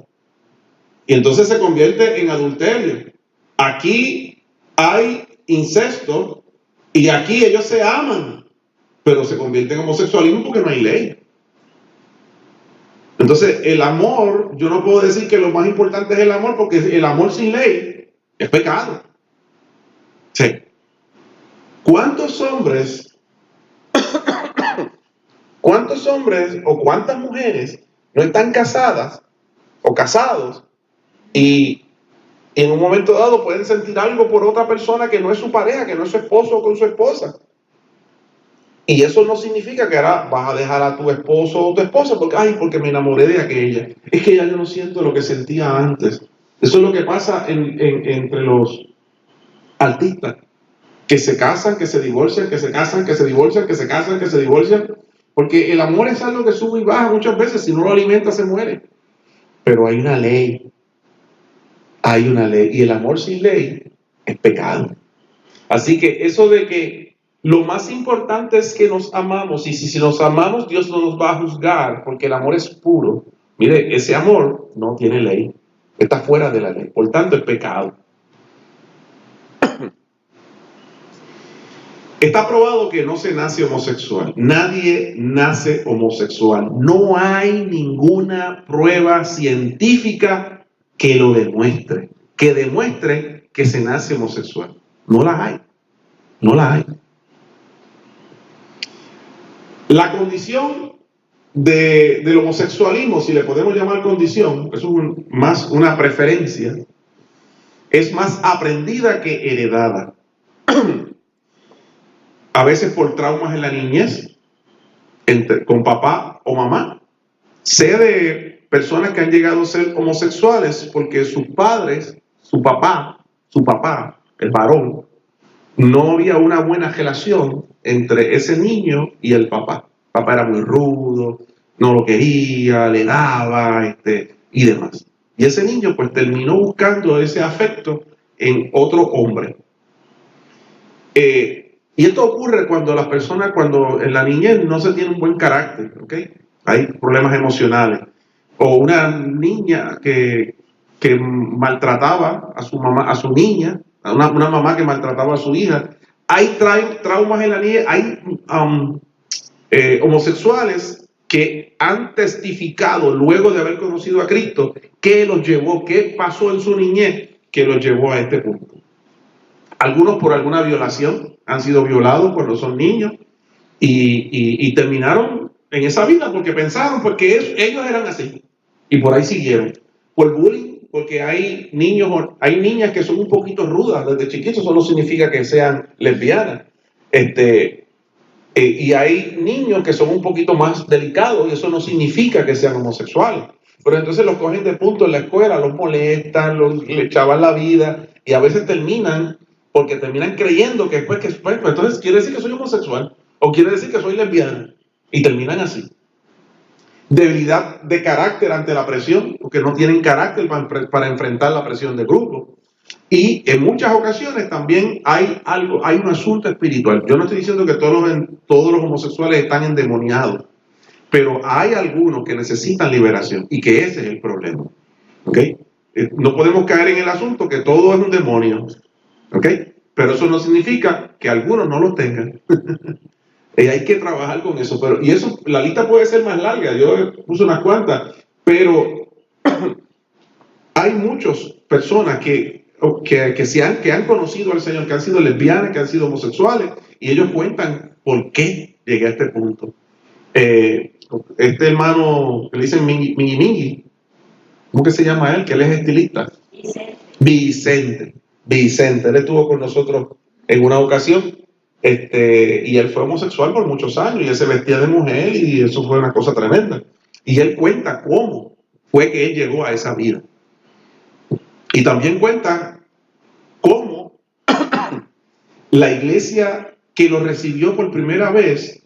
Y entonces se convierte en adulterio. Aquí hay incesto y aquí ellos se aman, pero se convierte en homosexualismo porque no hay ley. Entonces, el amor, yo no puedo decir que lo más importante es el amor, porque el amor sin ley es pecado. Sí. ¿Cuántos hombres o cuántas mujeres no están casadas o casados y en un momento dado pueden sentir algo por otra persona que no es su pareja, que no es su esposo o con su esposa? Y eso no significa que ahora vas a dejar a tu esposo o tu esposa porque me enamoré de aquella. Es que ya yo no siento lo que sentía antes. Eso es lo que pasa entre los artistas, que se casan, que se divorcian, que se casan, que se divorcian, que se casan, que se divorcian, porque el amor es algo que sube y baja muchas veces. Si no lo alimenta se muere. Pero hay una ley. Hay una ley, y el amor sin ley es pecado. Así que eso de que lo más importante es que nos amamos, y si nos amamos, Dios no nos va a juzgar, porque el amor es puro. Mire, ese amor no tiene ley, está fuera de la ley, por tanto es pecado. Está probado que no se nace homosexual. Nadie nace homosexual. No hay ninguna prueba científica que lo demuestre, que demuestre que se nace homosexual. No la hay. No la hay. La condición del homosexualismo, si le podemos llamar condición, es más una preferencia, es más aprendida que heredada. A veces por traumas en la niñez, con papá o mamá. Sé de personas que han llegado a ser homosexuales porque sus padres, su papá, el varón, no había una buena relación entre ese niño y el papá. Papá era muy rudo, no lo quería, le daba, y demás. Y ese niño pues terminó buscando ese afecto en otro hombre. Y esto ocurre cuando las personas, cuando en la niñez no se tiene un buen carácter, ¿ok? Hay problemas emocionales. O una niña que maltrataba a su mamá, a su niña, a una mamá que maltrataba a su hija. Hay traumas en la niñez, hay homosexuales que han testificado luego de haber conocido a Cristo qué los llevó, qué pasó en su niñez que los llevó a este punto. Algunos por alguna violación, han sido violados cuando son niños y terminaron en esa vida porque pensaron, porque ellos eran así y por ahí siguieron. Por bullying, porque hay niñas que son un poquito rudas desde chiquitos, eso no significa que sean lesbianas. Y hay niños que son un poquito más delicados y eso no significa que sean homosexuales. Pero entonces los cogen de punto en la escuela, los molestan, le echaban la vida y a veces terminan creyendo que después, pues, entonces quiere decir que soy homosexual o quiere decir que soy lesbiana y terminan así. Debilidad de carácter ante la presión, porque no tienen carácter para enfrentar la presión de grupo. Y en muchas ocasiones también hay un asunto espiritual. Yo no estoy diciendo que todos los homosexuales están endemoniados, pero hay algunos que necesitan liberación y que ese es el problema. ¿Okay? No podemos caer en el asunto que todo es un demonio. ¿Ok? Pero eso no significa que algunos no los tengan. Hay que trabajar con eso. Y eso, la lista puede ser más larga. Yo puse unas cuantas. Pero hay muchas personas que han conocido al Señor, que han sido lesbianas, que han sido homosexuales, y ellos cuentan por qué llegué a este punto. Este hermano que le dicen Mingi, ¿cómo que se llama él? Que él es estilista. Vicente, él estuvo con nosotros en una ocasión, y él fue homosexual por muchos años, y él se vestía de mujer, y eso fue una cosa tremenda. Y él cuenta cómo fue que él llegó a esa vida. Y también cuenta cómo la iglesia que lo recibió por primera vez,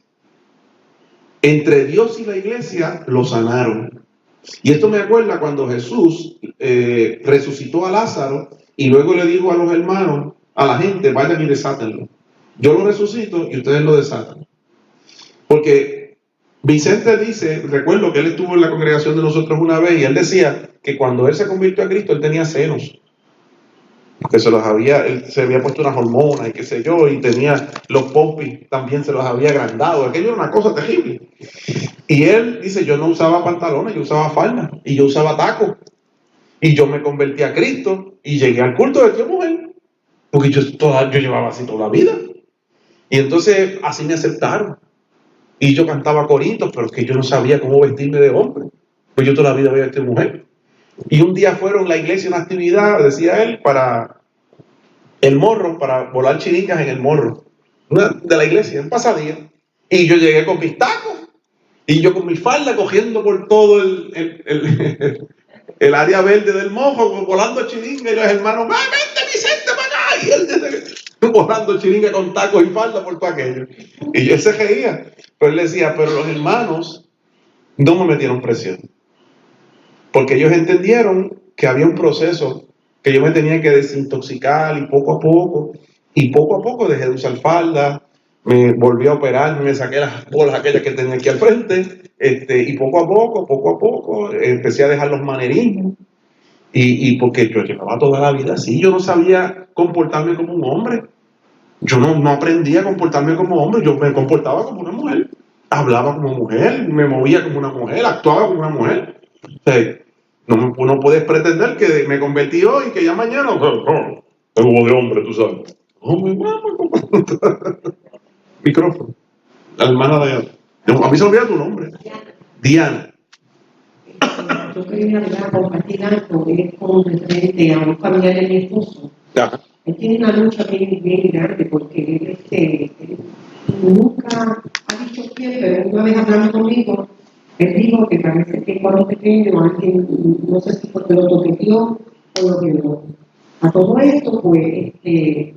entre Dios y la iglesia, lo sanaron. Y esto me acuerda cuando Jesús resucitó a Lázaro y luego le dijo a los hermanos, a la gente, vayan y desátenlo. Yo lo resucito y ustedes lo desatan. Porque Vicente dice, recuerdo que él estuvo en la congregación de nosotros una vez y él decía que cuando él se convirtió a Cristo, él tenía senos. Que él se había puesto unas hormonas y qué sé yo, y tenía los pompis, también se los había agrandado. Aquello era una cosa terrible. Y él dice, yo no usaba pantalones, yo usaba falda, y yo usaba tacos. Y yo me convertí a Cristo y llegué al culto de Dios mujer. Porque yo llevaba así toda la vida. Y entonces así me aceptaron. Y yo cantaba coritos, pero es que yo no sabía cómo vestirme de hombre. Pues yo toda la vida había vestido mujer. Y un día fueron a la iglesia una actividad, decía él, para el morro, para volar chiringas en el morro. De la iglesia, en Pasadía. Y yo llegué con mis tacos. Y yo con mi falda cogiendo por todo el área verde del mojo, volando chiringa. Y los hermanos, vente Vicente para acá. Y él volando chiringa con tacos y falda por todo aquello. Y él se reía. Pero él decía, pero los hermanos no me metieron presión. Porque ellos entendieron que había un proceso que yo me tenía que desintoxicar y poco a poco dejé de usar falda, me volví a operar, me saqué las bolas aquellas que tenía aquí al frente, y poco a poco, empecé a dejar los manerismos, y porque yo llevaba toda la vida así, yo no sabía comportarme como un hombre, yo no aprendí a comportarme como hombre, yo me comportaba como una mujer, hablaba como mujer, me movía como una mujer, actuaba como una mujer. O sea, no puedes pretender que me convertí hoy y que ya mañana tengo de hombre, tú sabes. Micrófono. La hermana de... A mí se olvida tu nombre. Diana. Yo quería compartir algo con referente a un familiar de mi esposo. Ajá. Él tiene una lucha bien grande porque él nunca ha dicho quién, pero una vez hablando conmigo, él dijo que parece que cuando pequeño alguien, no sé si porque lo toqueteó o lo violó. A todo esto, pues, le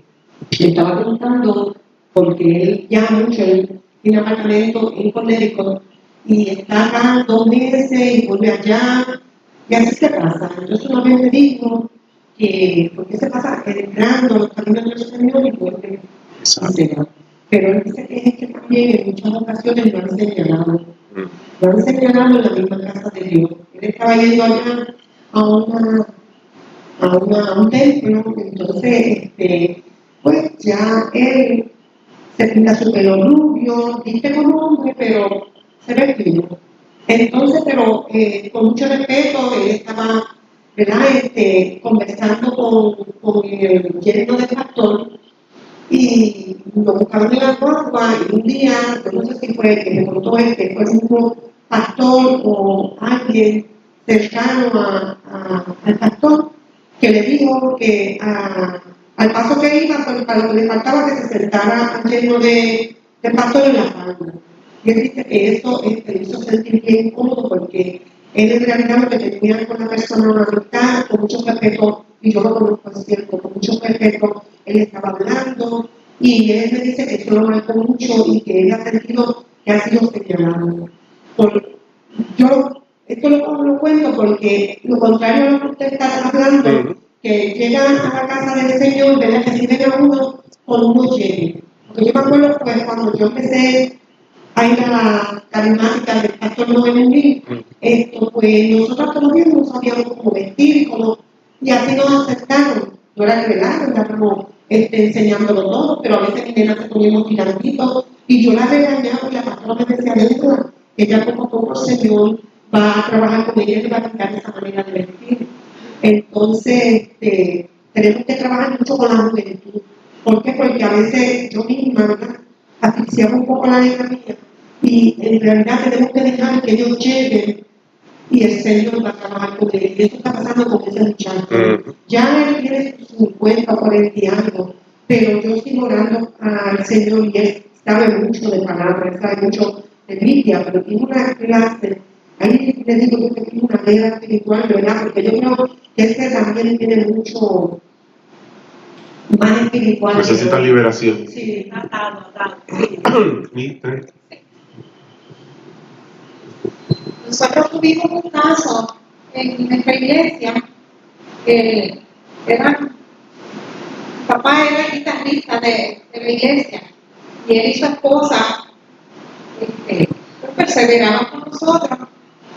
estaba preguntando, porque él ya mucho, él tiene apartamento en Connecticut y está acá 2 meses y vuelve allá, y así se pasa. Entonces una vez me dijo que, ¿por qué se pasa entrando los caminos del Señor y vuelve a Señor? Pero él dice que es que también en muchas ocasiones lo han señalado. Lo han señalado en la misma casa de Dios. Él estaba yendo allá a un templo, entonces, pues ya él se pinta su pelo rubio, viste como hombre, pero se ve fino. Entonces, pero con mucho respeto, él estaba, ¿verdad? Conversando con el yerno del pastor y lo buscaron en la guagua y un día, yo no sé si fue que me contó que fue un pastor o alguien cercano al pastor que le dijo que al paso que iba, pues, para lo que le faltaba que se sentara al yerno del pastor en la falda. Y él dice que eso le hizo sentir bien cómodo porque él en realidad lo que tenía con la persona una amistad, con mucho respeto, y yo lo conozco al cierto, con mucho respeto, él estaba hablando, y él me dice que eso lo marcó mucho y que él ha sentido que ha sido señalado. Yo esto lo cuento porque lo contrario a lo que usted está hablando, que llegan a la casa del Señor, ¿verdad? Que reciben a uno con unos llenos. Porque yo me acuerdo pues, cuando yo empecé a ir a la carismática del pastor Noel, pues nosotros todavía no sabíamos cómo vestir y así nos aceptaron. No era revelado, estábamos enseñándolo todo, pero a veces mi nena se ponía unos tirantitos y yo la regañaba y la pastora me decía, Débora, ella poco a poco el Señor va a trabajar con ella y va a quitar esa manera de vestir. Entonces, tenemos que trabajar mucho con la juventud. ¿Por qué? Porque a veces yo misma, ¿verdad?, asfixiamos un poco la letra mía y en realidad tenemos que dejar que ellos lleguen y el Señor va a trabajar con él. Y eso está pasando con ese muchacho. Ya él tiene 50 o 40 años, pero yo sigo orando al Señor y él sabe mucho de palabras, sabe mucho de Biblia, pero tiene una clase ahí le digo que tengo una guerra espiritual, ¿verdad? Porque yo creo que ese también tiene mucho más espiritual. Necesita liberación. Sí, Atado. Sí. Nosotros tuvimos un caso en nuestra iglesia que papá era el guitarrista de la iglesia y él y su esposa perseveraban con nosotros,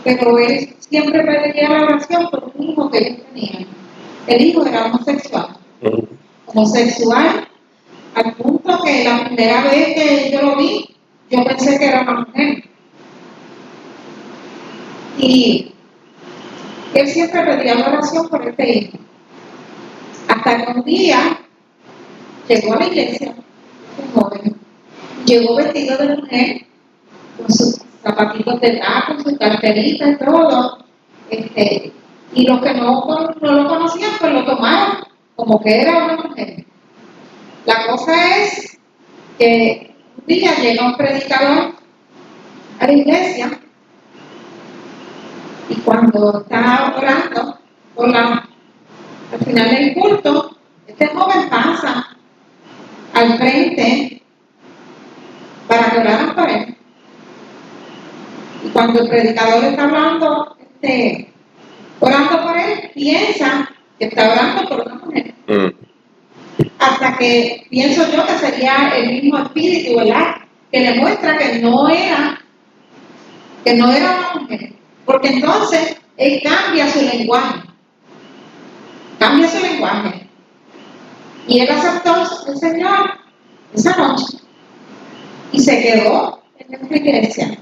pero él siempre pedía la oración por un hijo que ellos tenían. El hijo era homosexual, al punto que la primera vez que yo lo vi, yo pensé que era una mujer. Y él siempre pedía la oración por este hijo. Hasta que un día llegó a la iglesia, un joven, llegó vestido de mujer, con sus zapatitos de taco, con su carterita y todo. Y los que no lo conocían, pues lo tomaron como que era una mujer. La cosa es que un día llega un predicador a la iglesia y cuando está orando al final del culto, este joven pasa al frente para que oraran por él. Y cuando el predicador está orando por él, piensa que está orando por una mujer. Hasta que pienso yo que sería el mismo espíritu, ¿verdad? Que le muestra que no era una mujer. Porque entonces él cambia su lenguaje. Y él aceptó al Señor esa noche. Y se quedó en nuestra iglesia.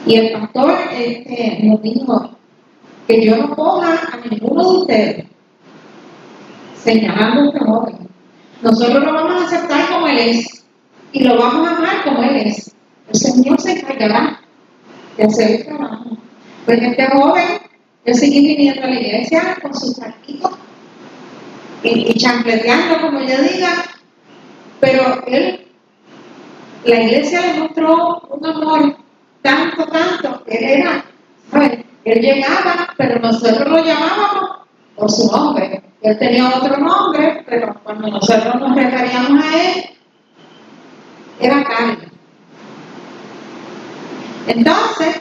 Y el pastor nos dijo que yo no coja a ninguno de ustedes señalando a este joven. Nosotros lo vamos a aceptar como él es y lo vamos a amar como él es. El Señor se encargará de hacer el trabajo. Pues este joven, él sigue viniendo a la iglesia con sus saquitos y chancleteando, como yo diga, pero la iglesia le mostró un amor tanto, que él era, ¿sabes? Él llegaba, pero nosotros lo llamábamos por su nombre. Él tenía otro nombre, pero cuando nosotros nos referíamos a él, era Carlos. Entonces,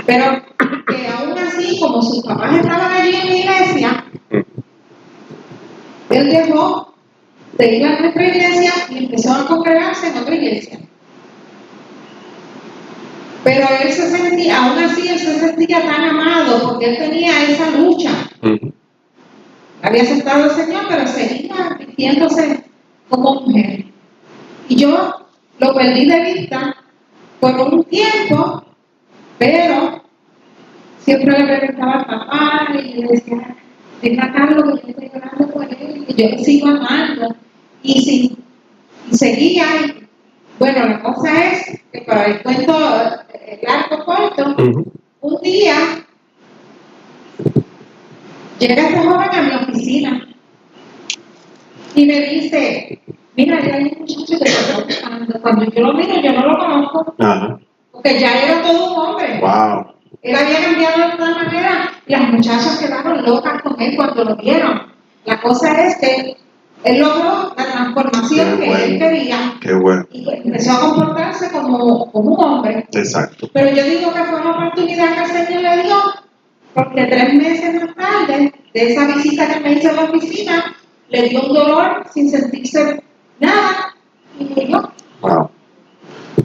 pero que aún así, como sus papás estaban allí en la iglesia, él dejó de ir a nuestra iglesia y empezó a congregarse en otra iglesia. Pero él se sentía, aún así él se sentía tan amado porque él tenía esa lucha. Había aceptado al Señor, pero seguía vistiéndose como mujer. Y yo lo perdí de vista por un tiempo, pero siempre le preguntaba al papá y le decía, venga Carlos, que yo estoy orando por él, y yo lo sigo amando. Y seguía. Bueno, la cosa es que para el cuento largo corto, un día llega este joven a mi oficina y me dice, mira, ya hay un muchacho que está buscando. Cuando yo lo miro, yo no lo conozco, porque ya era todo un hombre. Wow. Él había cambiado de todas maneras y las muchachas quedaron locas con él cuando lo vieron. La cosa es que él logró la transformación que él quería. Qué bueno. Y empezó a comportarse como un hombre. Exacto. Pero yo digo que fue una oportunidad que el Señor le dio, porque 3 meses más tarde de esa visita que me hizo a la oficina, le dio un dolor sin sentirse nada y murió. Wow.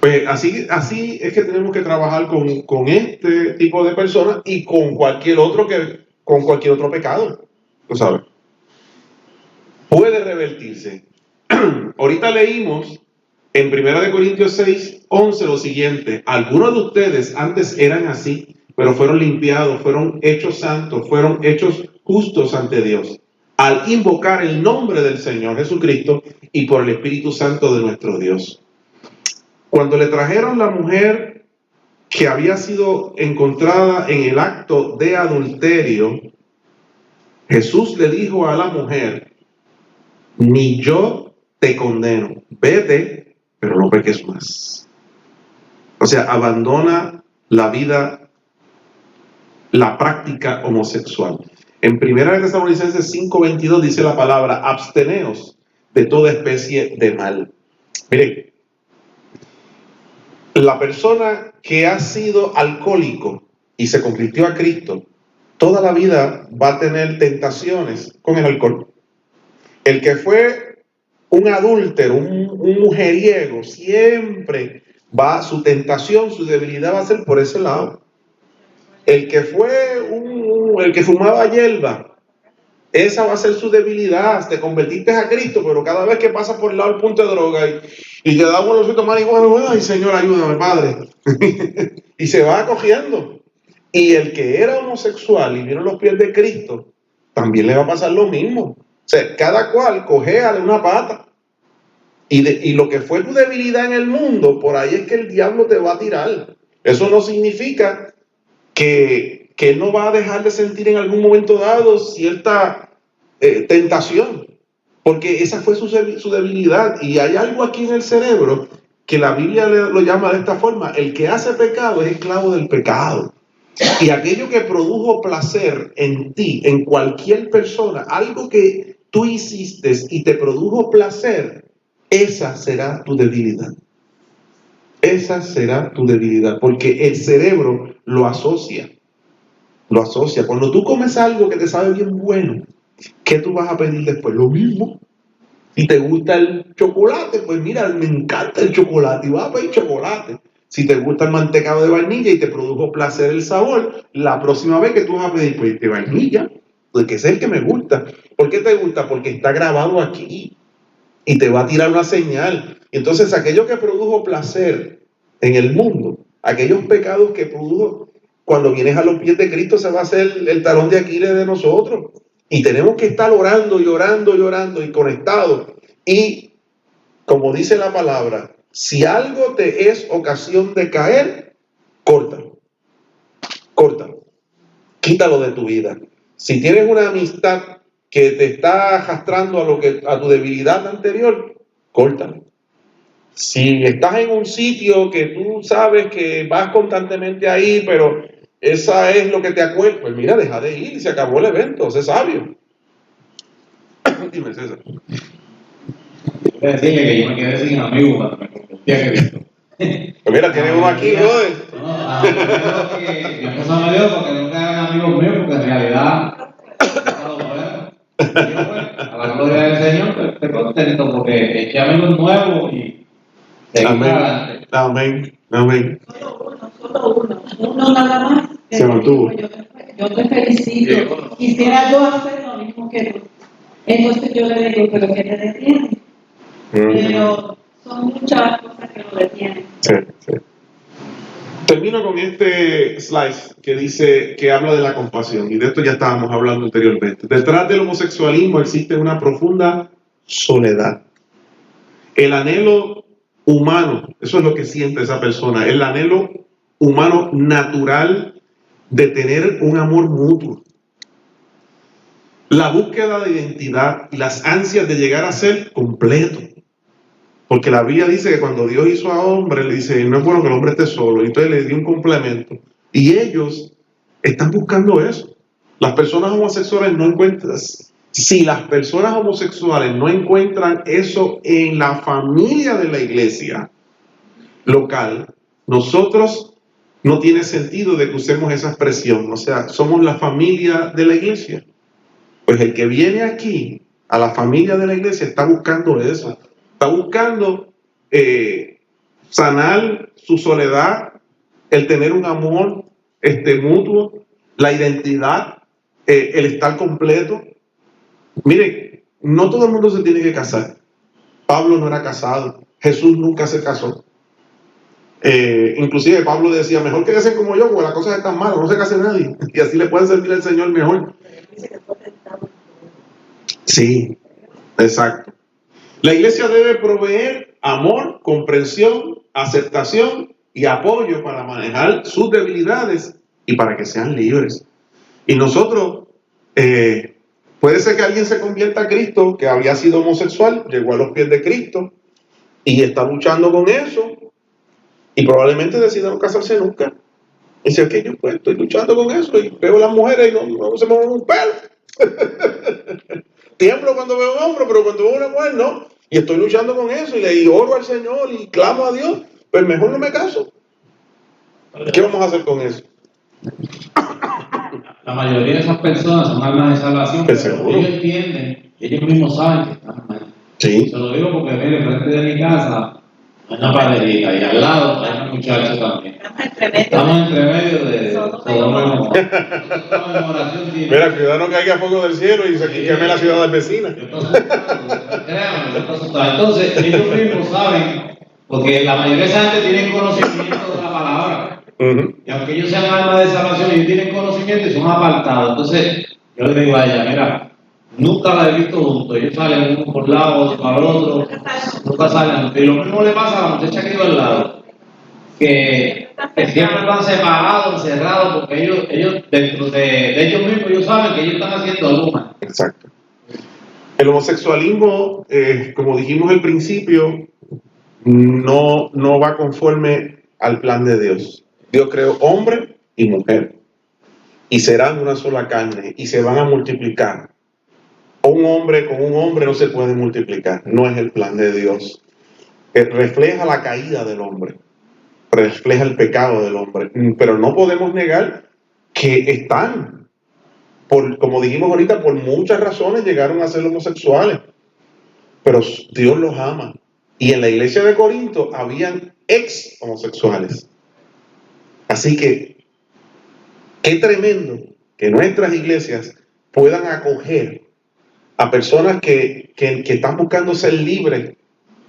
Pues así es que tenemos que trabajar con este tipo de personas y con cualquier otro pecado, ¿tú sabes? Puede revertirse. Ahorita leímos en 1 Corintios 6, 11 lo siguiente: algunos de ustedes antes eran así, pero fueron limpiados, fueron hechos santos, fueron hechos justos ante Dios, al invocar el nombre del Señor Jesucristo y por el Espíritu Santo de nuestro Dios. Cuando le trajeron la mujer que había sido encontrada en el acto de adulterio, Jesús le dijo a la mujer: ni yo te condeno, vete, pero no peques más. O sea, abandona la vida, la práctica homosexual. En 1 Tesalonicenses 5:22 dice la palabra: absteneos de toda especie de mal. Miren, la persona que ha sido alcohólico y se convirtió a Cristo, toda la vida va a tener tentaciones con el alcohol. El que fue un adúltero, un mujeriego, siempre su tentación, su debilidad va a ser por ese lado. El que fue el que fumaba hierba, esa va a ser su debilidad. Te convertiste a Cristo, pero cada vez que pasas por el lado del punto de droga y te da un olorcito de marihuana, ay Señor, ayúdame, Padre. Y se va acogiendo. Y el que era homosexual y vino a los pies de Cristo, también le va a pasar lo mismo. O sea, cada cual cojea de una pata. Y lo que fue tu debilidad en el mundo, por ahí es que el diablo te va a tirar. Eso no significa que él no va a dejar de sentir en algún momento dado cierta tentación, porque esa fue su debilidad. Y hay algo aquí en el cerebro que la Biblia lo llama de esta forma: el que hace pecado es esclavo del pecado. Y aquello que produjo placer en ti, en cualquier persona, algo que tú hiciste y te produjo placer, esa será tu debilidad. Esa será tu debilidad, porque el cerebro lo asocia. Lo asocia. Cuando tú comes algo que te sabe bien bueno, ¿qué tú vas a pedir después? Lo mismo. Si te gusta el chocolate, pues mira, me encanta el chocolate y vas a pedir chocolate. Si te gusta el mantecado de vainilla y te produjo placer el sabor, la próxima vez que tú vas a pedir, pues de vainilla, porque es el que me gusta. ¿Por qué te gusta? Porque está grabado aquí y te va a tirar una señal. Y entonces aquello que produjo placer en el mundo, aquellos pecados que produjo, cuando vienes a los pies de Cristo, se va a hacer el talón de Aquiles de nosotros. Y tenemos que estar orando y orando y orando y conectados. Y como dice la palabra, si algo te es ocasión de caer, córtalo. Córtalo. Quítalo de tu vida. Si tienes una amistad que te está arrastrando a tu debilidad anterior, córtalo. Si estás en un sitio que tú sabes que vas constantemente ahí, pero esa es lo que te acuerda, pues mira, deja de ir y se acabó el evento, sé sabio. Dime, César. Decirle que yo me quedé sin amigos cuando me convertí a Cristo. Pues mira, tiene uno aquí, brother. No, que Dios no se me dio porque nunca eran amigos míos, porque en realidad no lo fueron. Yo, pues, a la gloria del Señor, pues, estoy contento porque eché amigos nuevos y seguimos adelante. Amén. Amén. Uno nada más. Se mantuvo. Yo te felicito. Quisiera yo hacer lo mismo que tú. Entonces yo le digo, pero ¿qué te detiene? Pero son muchas cosas que lo detienen. Sí. Termino con este slide que dice, que habla de la compasión, y de esto ya estábamos hablando anteriormente. Detrás del homosexualismo existe una profunda soledad. El anhelo humano, eso es lo que siente esa persona, el anhelo humano natural de tener un amor mutuo. La búsqueda de identidad y las ansias de llegar a ser completo. Porque la Biblia dice que cuando Dios hizo a hombre, le dice, no es bueno que el hombre esté solo, y entonces le dio un complemento. Y ellos están buscando eso. Las personas homosexuales no encuentran, si las personas homosexuales no encuentran eso en la familia de la iglesia local, nosotros no tiene sentido de que usemos esa expresión. O sea, somos la familia de la iglesia. Pues el que viene aquí a la familia de la iglesia está buscando eso. Está buscando sanar su soledad, el tener un amor mutuo, la identidad, el estar completo. Miren, no todo el mundo se tiene que casar. Pablo no era casado. Jesús nunca se casó. Inclusive Pablo decía, mejor que casen como yo, porque las cosas están malas, no se case nadie. Y así le pueden servir al Señor mejor. Sí, exacto. La iglesia debe proveer amor, comprensión, aceptación y apoyo para manejar sus debilidades y para que sean libres. Y nosotros, puede ser que alguien se convierta a Cristo, que había sido homosexual, llegó a los pies de Cristo y está luchando con eso y probablemente decida no casarse nunca. Y dice, que yo pues estoy luchando con eso y veo a las mujeres y no se mueven un pelo. Tiemblo cuando veo a un hombre, pero cuando veo a una mujer no. Y estoy luchando con eso y oro al Señor y clamo a Dios, pero mejor no me caso. ¿Qué vamos a hacer con eso? La mayoría de esas personas son almas de salvación, Pues pero seguro. ellos entienden, ellos mismos saben que están mal. Sí. Se lo digo porque, mire, frente de mi casa hay una paderita y al lado hay un muchacho también. Estamos entre medio de Sodoma y Gomorra. Estamos en oración diaria. Mira, cuidado no caiga fuego del cielo y queme la ciudad vecina. Créanme, yo estoy asustado. Entonces, ellos mismos saben, porque la mayoría de esa gente tienen conocimiento de la palabra. Y aunque ellos sean almas de salvación, ellos tienen conocimiento y son apartados. Entonces, yo le digo a ella, mira, nunca la he visto juntos. Ellos salen uno por un lado, otro para el otro. Nunca salen. Y lo mismo le pasa a la muchacha que iba al lado. Que siempre lo han separado, encerrado, porque ellos dentro de ellos mismos, ellos saben que ellos están haciendo algo mal. Exacto. El homosexualismo, como dijimos al principio, no va conforme al plan de Dios. Dios creó hombre y mujer y serán una sola carne y se van a multiplicar. Un hombre con un hombre no se puede multiplicar, no es el plan de Dios. Refleja la caída del hombre, refleja el pecado del hombre, pero no podemos negar que están, como dijimos ahorita, por muchas razones llegaron a ser homosexuales, pero Dios los ama. Y en la iglesia de Corinto habían ex homosexuales. Así que, qué tremendo que nuestras iglesias puedan acoger a personas que están buscando ser libres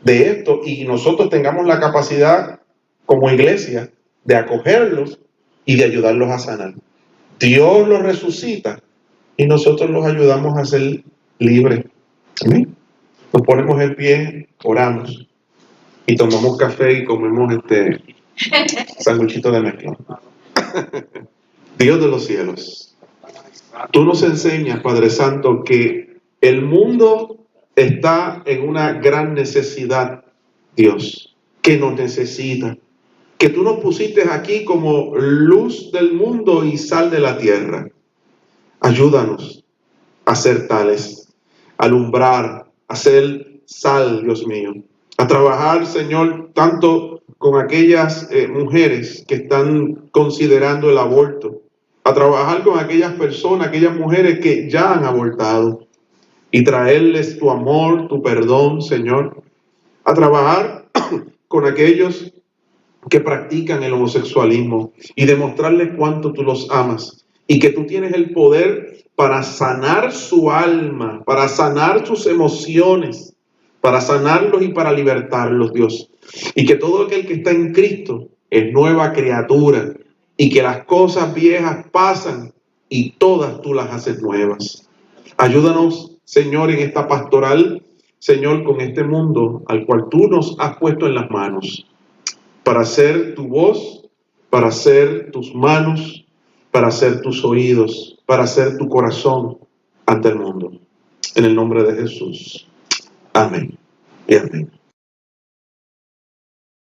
de esto y nosotros tengamos la capacidad como iglesia de acogerlos y de ayudarlos a sanar. Dios los resucita y nosotros los ayudamos a ser libres. ¿Amén? Nos ponemos en pie, oramos y tomamos café y comemos sanguchito de mezcla. Dios de los cielos, tú nos enseñas, Padre Santo, que el mundo está en una gran necesidad, Dios, que nos necesita, que tú nos pusiste aquí como luz del mundo y sal de la tierra. Ayúdanos a ser tales, a alumbrar, a ser sal, Dios mío, a trabajar, Señor, tanto con aquellas mujeres que están considerando el aborto, a trabajar con aquellas personas, aquellas mujeres que ya han abortado y traerles tu amor, tu perdón, Señor, a trabajar con aquellos que practican el homosexualismo y demostrarles cuánto tú los amas y que tú tienes el poder para sanar su alma, para sanar sus emociones, para sanarlos y para libertarlos, Dios. Y que todo aquel que está en Cristo es nueva criatura y que las cosas viejas pasan y todas tú las haces nuevas. Ayúdanos, Señor, en esta pastoral, Señor, con este mundo al cual tú nos has puesto en las manos, para ser tu voz, para ser tus manos, para ser tus oídos, para ser tu corazón ante el mundo. En el nombre de Jesús. Amén y amén.